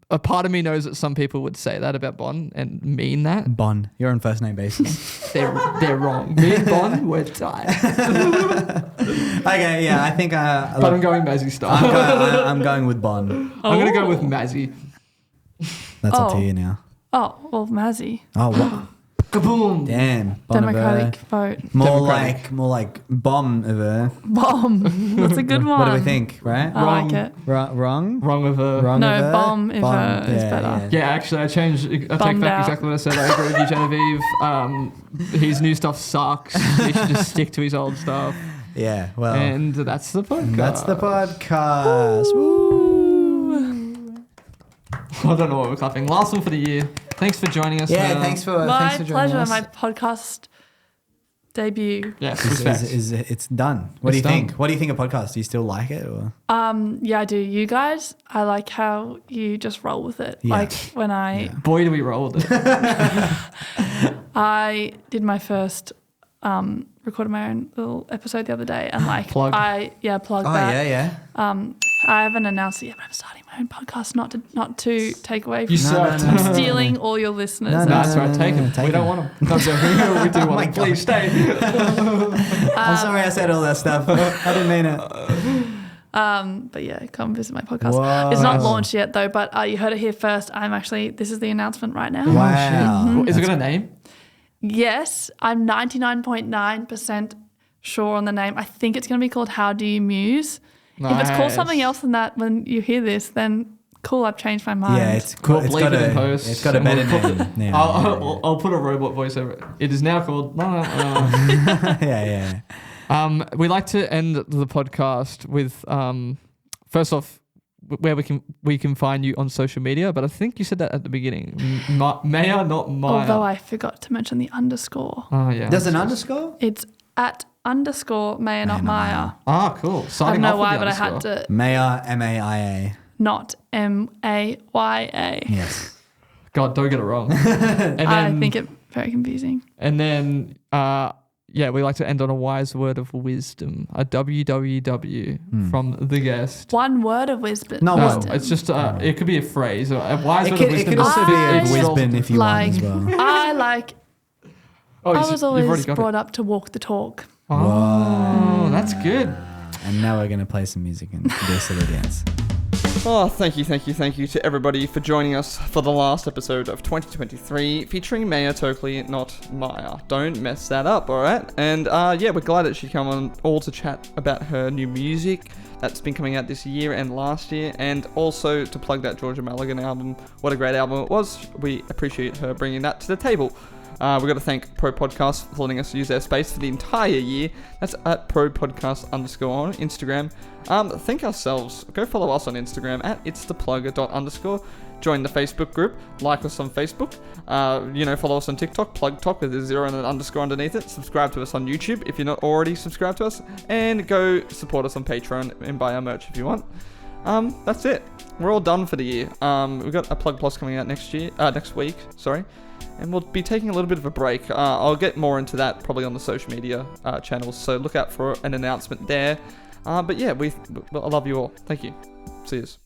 a part of me knows that some people would say that about Bon and mean that. Bon, you're on first name basis. They're wrong. Me and Bon, we're tied. Okay, yeah, I think. But I'm going Mazzy style. I'm going with Bon. I'm going to go with Mazzy. That's up to you now. Oh, well, Mazzy. Oh, what? Kaboom! Damn. Democratic vote. More Democratic. like bomb of a. Bomb. That's a good one. What do we think, right? I like it. Wrong? Wrong with a... Wrong No, of a? bomb if is better. Yeah, actually, I take Bummed back out. exactly what I said. I agree with you, Genevieve. His new stuff sucks. He should just stick to his old stuff. Yeah, well. And that's the podcast. That's the podcast. Woo. I don't know what we're clapping. Last one for the year. Thanks for joining us. Yeah, thanks for My joining pleasure. us. My podcast debut. Yes, It's done. What It's do you think? done. What do you think of podcasts? Do you still like it? Or? Yeah, I do. You guys, I like how you just roll with it. Yeah. Like when Boy, do we roll with it. I did my first recorded my own little episode the other day, and like Plug. plug Oh, that. yeah. I haven't announced it yet, but I'm starting my own podcast. Not to take away from You suck. I'm stealing all your listeners. No, No, that's right. Take him. take We don't him. want him. No, we do Oh want my him. Please stay. I'm sorry I said all that stuff. I didn't mean it. But yeah, come visit my podcast. Whoa. It's not launched yet though, but you heard it here first. This is the announcement right now. Wow. Is it got a name? Yes, I'm 99.9% sure on the name. I think it's going to be called How Do You Muse? If it's called Nice. something else than that when you hear this, then cool, I've changed my mind. Yeah, it's cool. We'll It's bleep got it in a, post. it's got a and better we'll name. Yeah. I'll put a robot voice over it. It is now called... yeah. We like to end the podcast with, first off, where we can find you on social media, but I think you said that at the beginning. Maia, not Maya. Although I forgot to mention the underscore. Oh, yeah. There's an underscore? It's at _ Maia, not Maya. Ah, cool. I don't Signing know off with why, the but I underscore. had to Maia, M-A-I-A. not MAYA. Yes. God, don't get it wrong. And I then, think it very confusing. And then, we like to end on a wise word of wisdom, a WWW from the guest. One word of wisdom. No, No, wisdom. it's just it could be a phrase. A wise word of It wisdom. could also be a I wisdom if you want as well. I Oh, I you've was already always got brought it. up to walk the talk. Oh, that's good. And now we're going to play some music and do a silly dance. Oh, thank you to everybody for joining us for the last episode of 2023 featuring Maia Toakley, not Maya. Don't mess that up, alright? And we're glad that she came on all to chat about her new music that's been coming out this year and last year, and also to plug that Georgia Mulligan album. What a great album it was. We appreciate her bringing that to the table. We've got to thank ProPodcast for letting us use their space for the entire year. That's at ProPodcast_ on Instagram. Thank ourselves. Go follow us on Instagram at itstheplug_. Join the Facebook group. Like us on Facebook. Follow us on TikTok. Plug Talk with a 0 and an underscore underneath it. Subscribe to us on YouTube if you're not already subscribed to us. And go support us on Patreon and buy our merch if you want. That's it. We're all done for the year. We've got a Plug Plus coming out next week. And we'll be taking a little bit of a break. I'll get more into that probably on the social media channels, so look out for an announcement there. I love you all. Thank you. See yous.